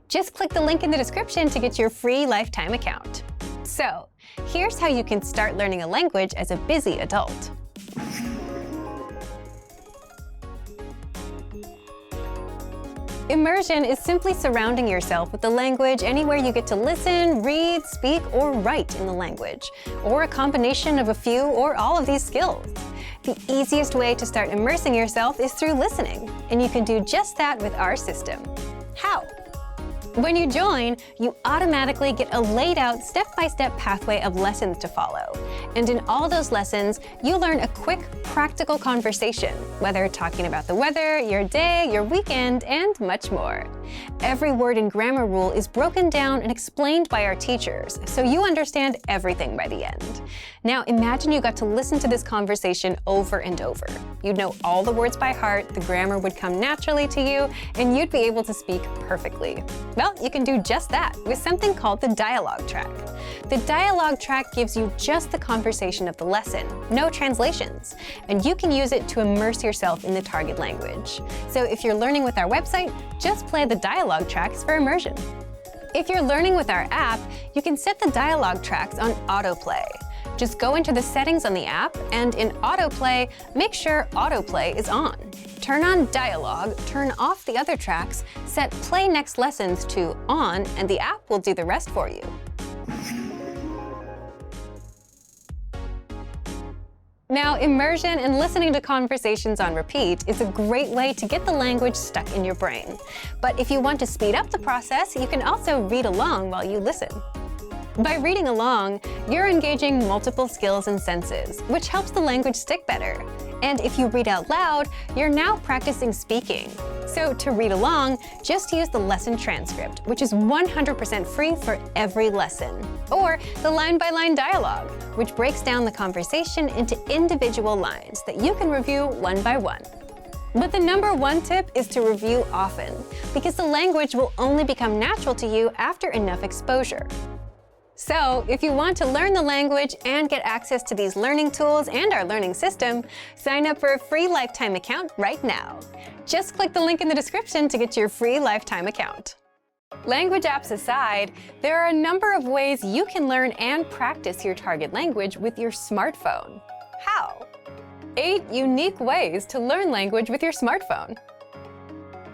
Just click the link in the description to get your free lifetime account. So, here's how you can start learning a language as a busy adult. Immersion is simply surrounding yourself with the language anywhere you get to listen, read, speak, or write in the language, or a combination of a few or all of these skills. The easiest way to start immersing yourself is through listening, and you can do just that with our system. How? When you join, you automatically get a laid-out step-by-step pathway of lessons to follow. And in all those lessons, you learn a quick, practical conversation, whether talking about the weather, your day, your weekend, and much more. Every word and grammar rule is broken down and explained by our teachers, so you understand everything by the end. Now imagine you got to listen to this conversation over and over. You'd know all the words by heart, the grammar would come naturally to you, and you'd be able to speak perfectly. Well, you can do just that with something called the dialogue track. The dialogue track gives you just the conversation of the lesson, no translations, and you can use it to immerse yourself in the target language. So if you're learning with our website, just play the dialogue tracks for immersion. If you're learning with our app, you can set the dialogue tracks on autoplay. Just go into the settings on the app, and in autoplay, make sure autoplay is on. Turn on dialogue, turn off the other tracks, set play next lessons to on, and the app will do the rest for you. Now, immersion and listening to conversations on repeat is a great way to get the language stuck in your brain. But if you want to speed up the process, you can also read along while you listen. By reading along, you're engaging multiple skills and senses, which helps the language stick better. And if you read out loud, you're now practicing speaking. So to read along, just use the lesson transcript, which is 100% free for every lesson. Or the line-by-line dialogue, which breaks down the conversation into individual lines that you can review one by one. But the #1 tip is to review often, because the language will only become natural to you after enough exposure. So, if you want to learn the language and get access to these learning tools and our learning system, sign up for a free lifetime account right now. Just click the link in the description to get your free lifetime account. Language apps aside, there are a number of ways you can learn and practice your target language with your smartphone. How? 8 unique ways to learn language with your smartphone.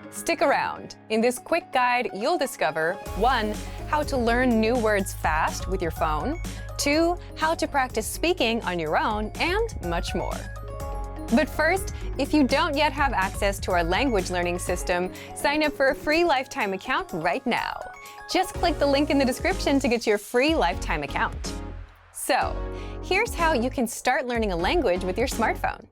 Stick around. In this quick guide, you'll discover 1. How to learn new words fast with your phone, 2. How to practice speaking on your own, and much more. But first, if you don't yet have access to our language learning system, sign up for a free lifetime account right now. Just click the link in the description to get your free lifetime account. So, here's how you can start learning a language with your smartphone.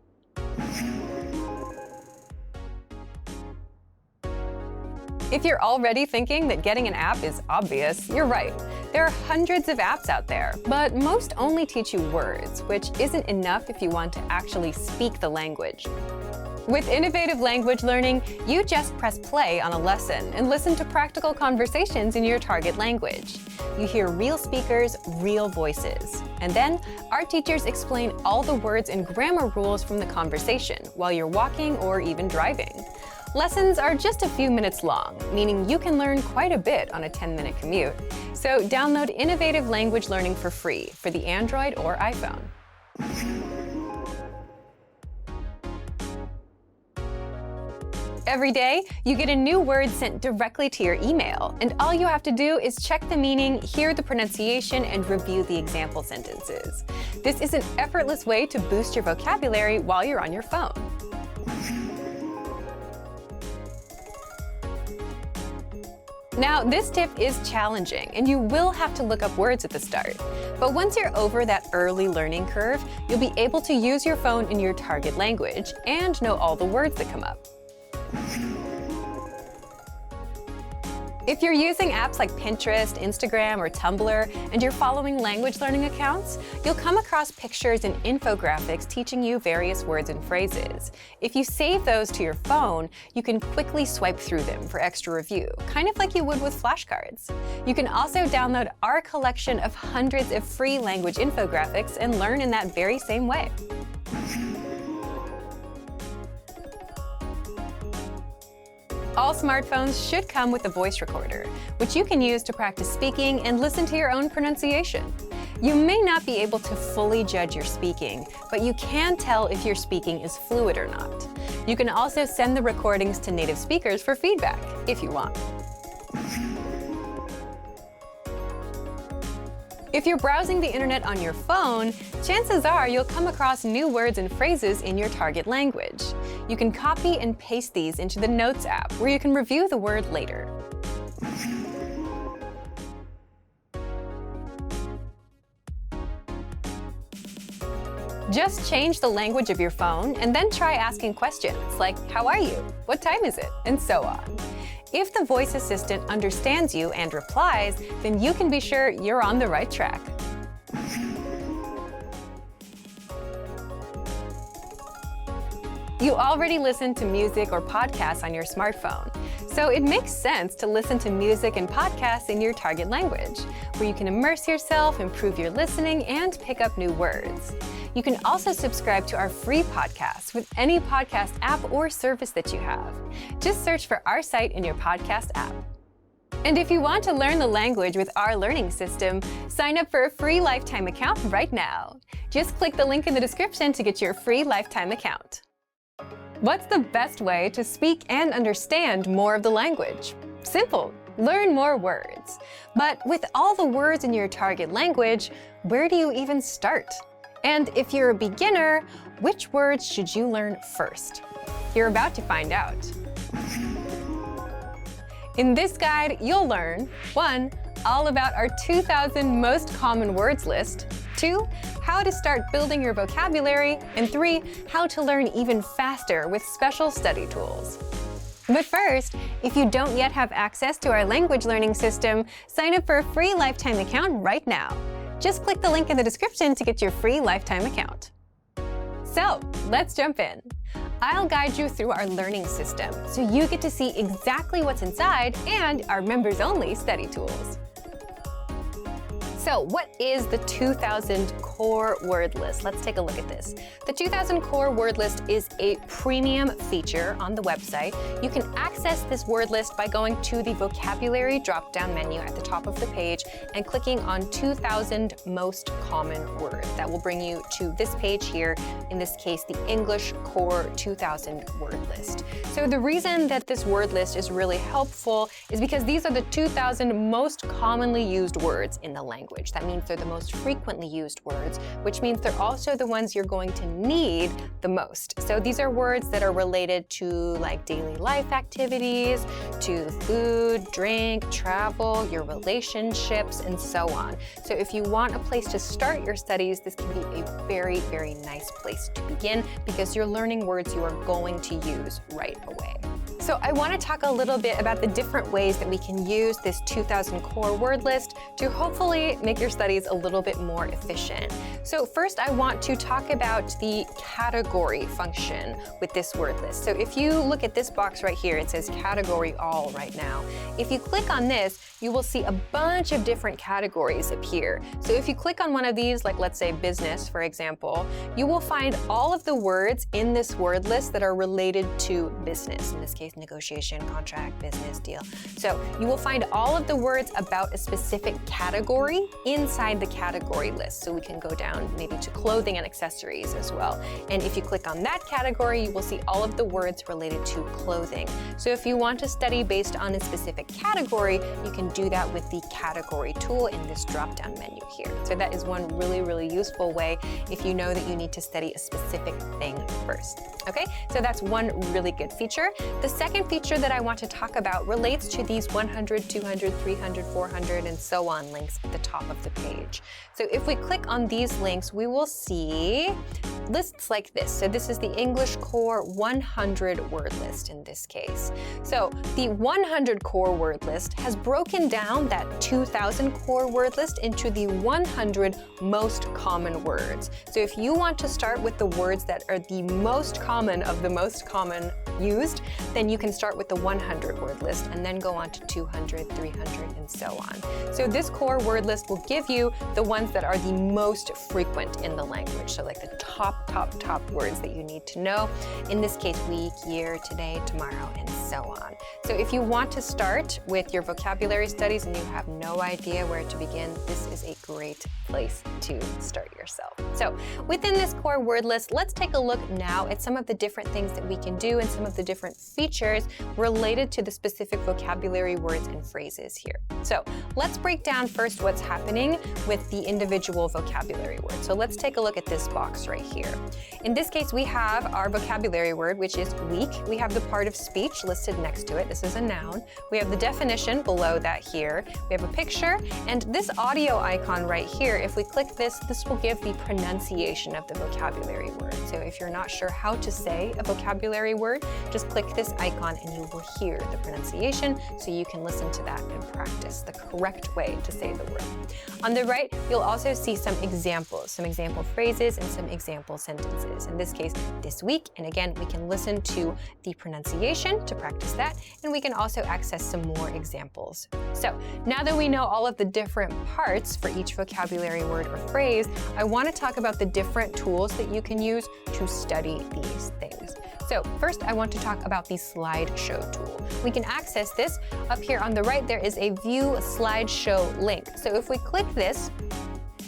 If you're already thinking that getting an app is obvious, you're right. There are hundreds of apps out there, but most only teach you words, which isn't enough if you want to actually speak the language. With innovative language learning, you just press play on a lesson and listen to practical conversations in your target language. You hear real speakers, real voices. And then, our teachers explain all the words and grammar rules from the conversation while you're walking or even driving. Lessons are just a few minutes long, meaning you can learn quite a bit on a 10-minute commute. So download innovative language learning for free for the Android or iPhone. Every day, you get a new word sent directly to your email, and all you have to do is check the meaning, hear the pronunciation, and review the example sentences. This is an effortless way to boost your vocabulary while you're on your phone. Now, this tip is challenging, and you will have to look up words at the start. But once you're over that early learning curve, you'll be able to use your phone in your target language and know all the words that come up. If you're using apps like Pinterest, Instagram, or Tumblr, and you're following language learning accounts, you'll come across pictures and infographics teaching you various words and phrases. If you save those to your phone, you can quickly swipe through them for extra review, kind of like you would with flashcards. You can also download our collection of hundreds of free language infographics and learn in that very same way. All smartphones should come with a voice recorder, which you can use to practice speaking and listen to your own pronunciation. You may not be able to fully judge your speaking, but you can tell if your speaking is fluid or not. You can also send the recordings to native speakers for feedback, if you want. If you're browsing the internet on your phone, chances are you'll come across new words and phrases in your target language. You can copy and paste these into the Notes app, where you can review the word later. Just change the language of your phone and then try asking questions like, "How are you? What time is it?" and so on. If the voice assistant understands you and replies, then you can be sure you're on the right track. You already listen to music or podcasts on your smartphone, so it makes sense to listen to music and podcasts in your target language, where you can immerse yourself, improve your listening, and pick up new words. You can also subscribe to our free podcasts with any podcast app or service that you have. Just search for our site in your podcast app. And if you want to learn the language with our learning system, sign up for a free lifetime account right now. Just click the link in the description to get your free lifetime account. What's the best way to speak and understand more of the language? Simple. Learn more words. But with all the words in your target language, where do you even start? And if you're a beginner, which words should you learn first? You're about to find out. In this guide, you'll learn 1. All about our 2,000 most common words list, 2. How to start building your vocabulary, and 3. How to learn even faster with special study tools. But first, if you don't yet have access to our language learning system, sign up for a free lifetime account right now. Just click the link in the description to get your free lifetime account. So, let's jump in. I'll guide you through our learning system so you get to see exactly what's inside and our members-only study tools. So what is the 2000 core word list? Let's take a look at this. The 2000 core word list is a premium feature on the website. You can access this word list by going to the vocabulary drop-down menu at the top of the page and clicking on 2000 most common words. That will bring you to this page here, in this case, the English core 2000 word list. So the reason that this word list is really helpful is because these are the 2000 most commonly used words in the language. That means they're the most frequently used words, which means they're also the ones you're going to need the most. So these are words that are related to like daily life activities, to food, drink, travel, your relationships, and so on. So if you want a place to start your studies, this can be a very, very nice place to begin because you're learning words you are going to use right away. So I want to talk a little bit about the different ways that we can use this 2000 core word list to hopefully make your studies a little bit more efficient. So first, I want to talk about the category function with this word list. So if you look at this box right here, it says category all right now. If you click on this, you will see a bunch of different categories appear. So if you click on one of these, like let's say business, for example, you will find all of the words in this word list that are related to business. In this case, negotiation, contract, business, deal. So you will find all of the words about a specific category inside the category list. So we can go down maybe to clothing and accessories as well. And if you click on that category, you will see all of the words related to clothing. So if you want to study based on a specific category, you can do that with the category tool in this drop-down menu here. So that is one really, really useful way if you know that you need to study a specific thing first. Okay, so that's one really good feature. The second feature that I want to talk about relates to these 100, 200, 300, 400, and so on links at the top of the page. So if we click on these links, we will see lists like this. So this is the English Core 100 word list in this case. So the 100 core word list has broken down that 2000 core word list into the 100 most common words. So if you want to start with the words that are the most common of the most common used, then you can start with the 100 word list and then go on to 200, 300, and so on. So this core word list will give you the ones that are the most frequent in the language. So like the top words that you need to know. In this case, week, year, today, tomorrow, and so on. So if you want to start with your vocabulary studies and you have no idea where to begin, this is a great place to start yourself. So within this core word list, let's take a look now at some of the different things that we can do and some of the different features related to the specific vocabulary words and phrases here. So let's break down first what's happening with the individual vocabulary words. So let's take a look at this box right here. In this case, we have our vocabulary word, which is week. We have the part of speech listed next to it. This is a noun. We have the definition below that here. We have a picture, and this audio icon right here, if we click this, this will give the pronunciation of the vocabulary word. So if you're not sure how to say a vocabulary word, just click this icon and you will hear the pronunciation so you can listen to that and practice the correct way to say the word. On the right, you'll also see some examples, some example phrases and some example sentences. In this case, this week, and again, we can listen to the pronunciation to practice that, and we can also access some more examples. So now that we know all of the different parts for each vocabulary word or phrase, I want to talk about the different tools that you can use to study these things. So first, I want to talk about the slideshow tool. We can access this. Up here on the right, there is a View Slideshow link. So if we click this,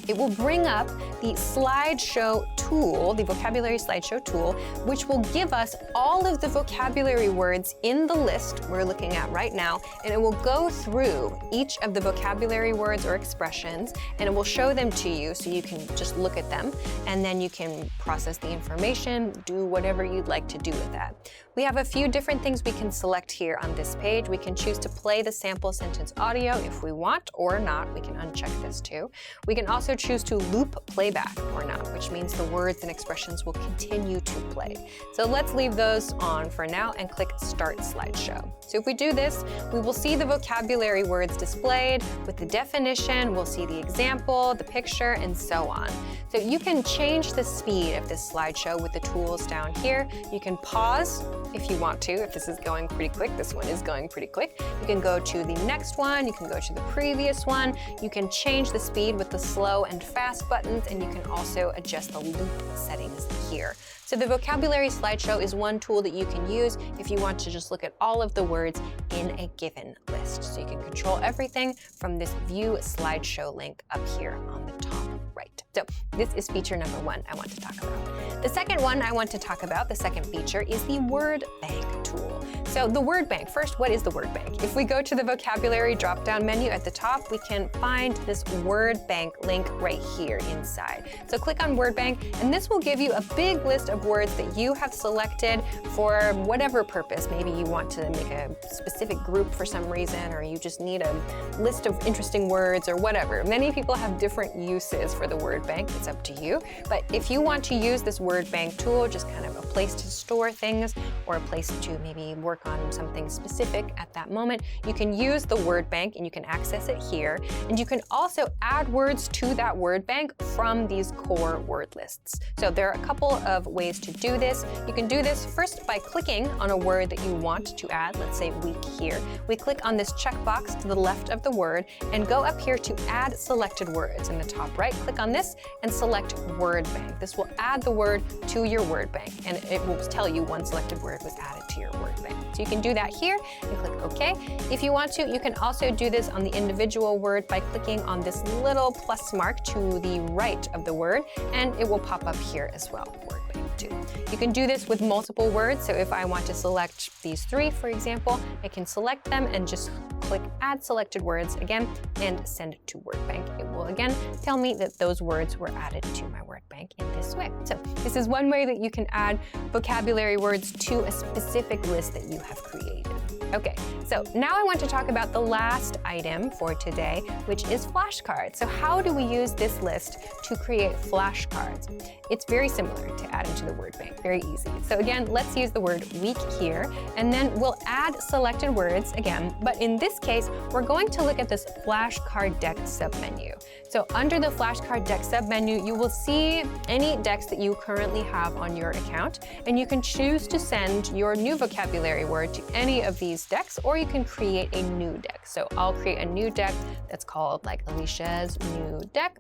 it will bring up the slideshow tool, the vocabulary slideshow tool, which will give us all of the vocabulary words in the list we're looking at right now, and it will go through each of the vocabulary words or expressions, and it will show them to you so you can just look at them, and then you can process the information, do whatever you'd like to do with that. We have a few different things we can select here on this page. We can choose to play the sample sentence audio if we want, or not. We can uncheck this too. We can also choose to loop playback playback or not, which means the words and expressions will continue to play. So let's leave those on for now and click Start Slideshow. So if we do this, we will see the vocabulary words displayed with the definition, we'll see the example, the picture, and so on. So you can change the speed of this slideshow with the tools down here. You can pause if you want to, if this is going pretty quick. This one is going pretty quick. You can go to the next one, you can go to the previous one. You can change the speed with the slow and fast buttons, and you can also adjust the loop settings here. So the vocabulary slideshow is one tool that you can use if you want to just look at all of the words in a given list. So you can control everything from this View Slideshow link up here on the top right. So this is feature number 1 I want to talk about. The second one I want to talk about, the second feature, is the word bank tool. So the word bank, first, what is the word bank? If we go to the vocabulary drop-down menu at the top, we can find this word bank link right here inside. So click on word bank, and this will give you a big list of words that you have selected for whatever purpose. Maybe you want to make a specific group for some reason, or you just need a list of interesting words or whatever. Many people have different uses for the word bank. It's up to you. But if you want to use this word bank tool, just kind of a place to store things or a place to maybe work on something specific at that moment, you can use the word bank and you can access it here. And you can also add words to that word bank from these core word lists. So there are a couple of ways to do this. You can do this first by clicking on a word that you want to add, let's say week here. We click on this checkbox to the left of the word and go up here to add selected words in the top right. Click on this and select word bank. This will add the word to your word bank, and it will tell you one selected word was added to your word bank. So you can do that here and click OK. If you want to, you can also do this on the individual word by clicking on this little plus mark to the right of the word, and it will pop up here as well. Word bank too. You can do this with multiple words. So if I want to select these 3, for example, I can select them and just click Add Selected Words again and send it to word bank. It will again tell me that those words were added to my word bank in this way. So this is one way that you can add vocabulary words to a specific list that you have created. Okay, so now I want to talk about the last item for today, which is flashcards. So how do we use this list to create flashcards? It's very similar to adding to the word bank, very easy. So again, let's use the word week here, and then we'll add selected words again, but in this case, we're going to look at this flashcard deck submenu. So under the flashcard deck submenu, you will see any decks that you currently have on your account, and you can choose to send your new vocabulary word to any of these decks, or you can create a new deck. So I'll create a new deck that's called like Alicia's new deck.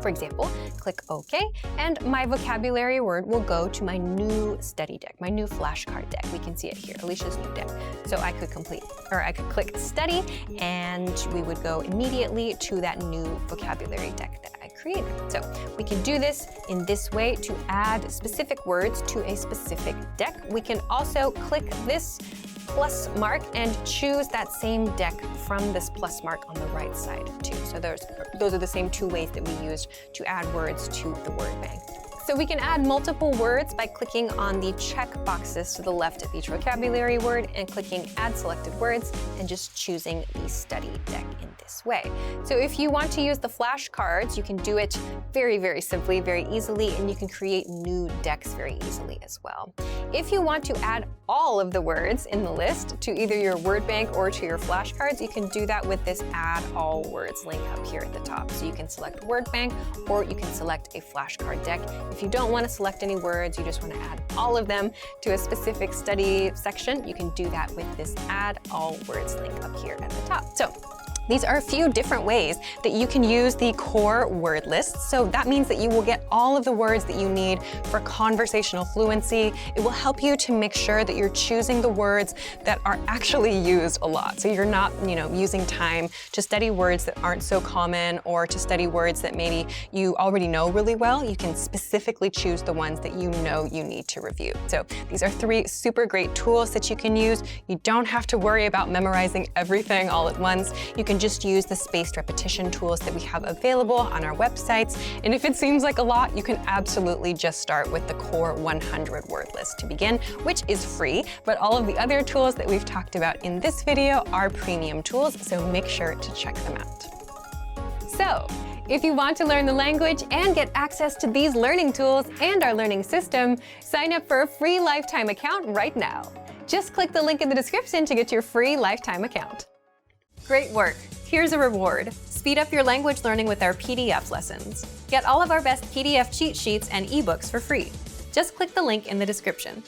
For example, click OK, and my vocabulary word will go to my new study deck, my new flashcard deck. We can see it here, Alicia's new deck. So I could click study, and we would go immediately to that new vocabulary deck that I created. So we can do this in this way to add specific words to a specific deck. We can also click this plus mark and choose that same deck from this plus mark on the right side too. So those are the same 2 ways that we used to add words to the word bank. So we can add multiple words by clicking on the check boxes to the left of each vocabulary word and clicking Add Selected Words and just choosing the study deck in this way. So if you want to use the flashcards, you can do it very, very simply, very easily, and you can create new decks very easily as well. If you want to add all of the words in the list to either your word bank or to your flashcards, you can do that with this Add All Words link up here at the top. So you can select word bank, or you can select a flashcard deck. If you don't want to select any words, you just want to add all of them to a specific study section, you can do that with this Add All Words link up here at the top. So these are a few different ways that you can use the core word list. So that means that you will get all of the words that you need for conversational fluency. It will help you to make sure that you're choosing the words that are actually used a lot. So you're not, using time to study words that aren't so common, or to study words that maybe you already know really well. You can specifically choose the ones that you know you need to review. So these are 3 super great tools that you can use. You don't have to worry about memorizing everything all at once. You can just use the spaced repetition tools that we have available on our websites. And if it seems like a lot, you can absolutely just start with the core 100 word list to begin, which is free, but all of the other tools that we've talked about in this video are premium tools, so make sure to check them out. So, If you want to learn the language and get access to these learning tools and our learning system, sign up for a free lifetime account right now. Just click the link in the description to get your free lifetime account. Great work! Here's a reward. Speed up your language learning with our PDF lessons. Get all of our best PDF cheat sheets and ebooks for free. Just click the link in the description.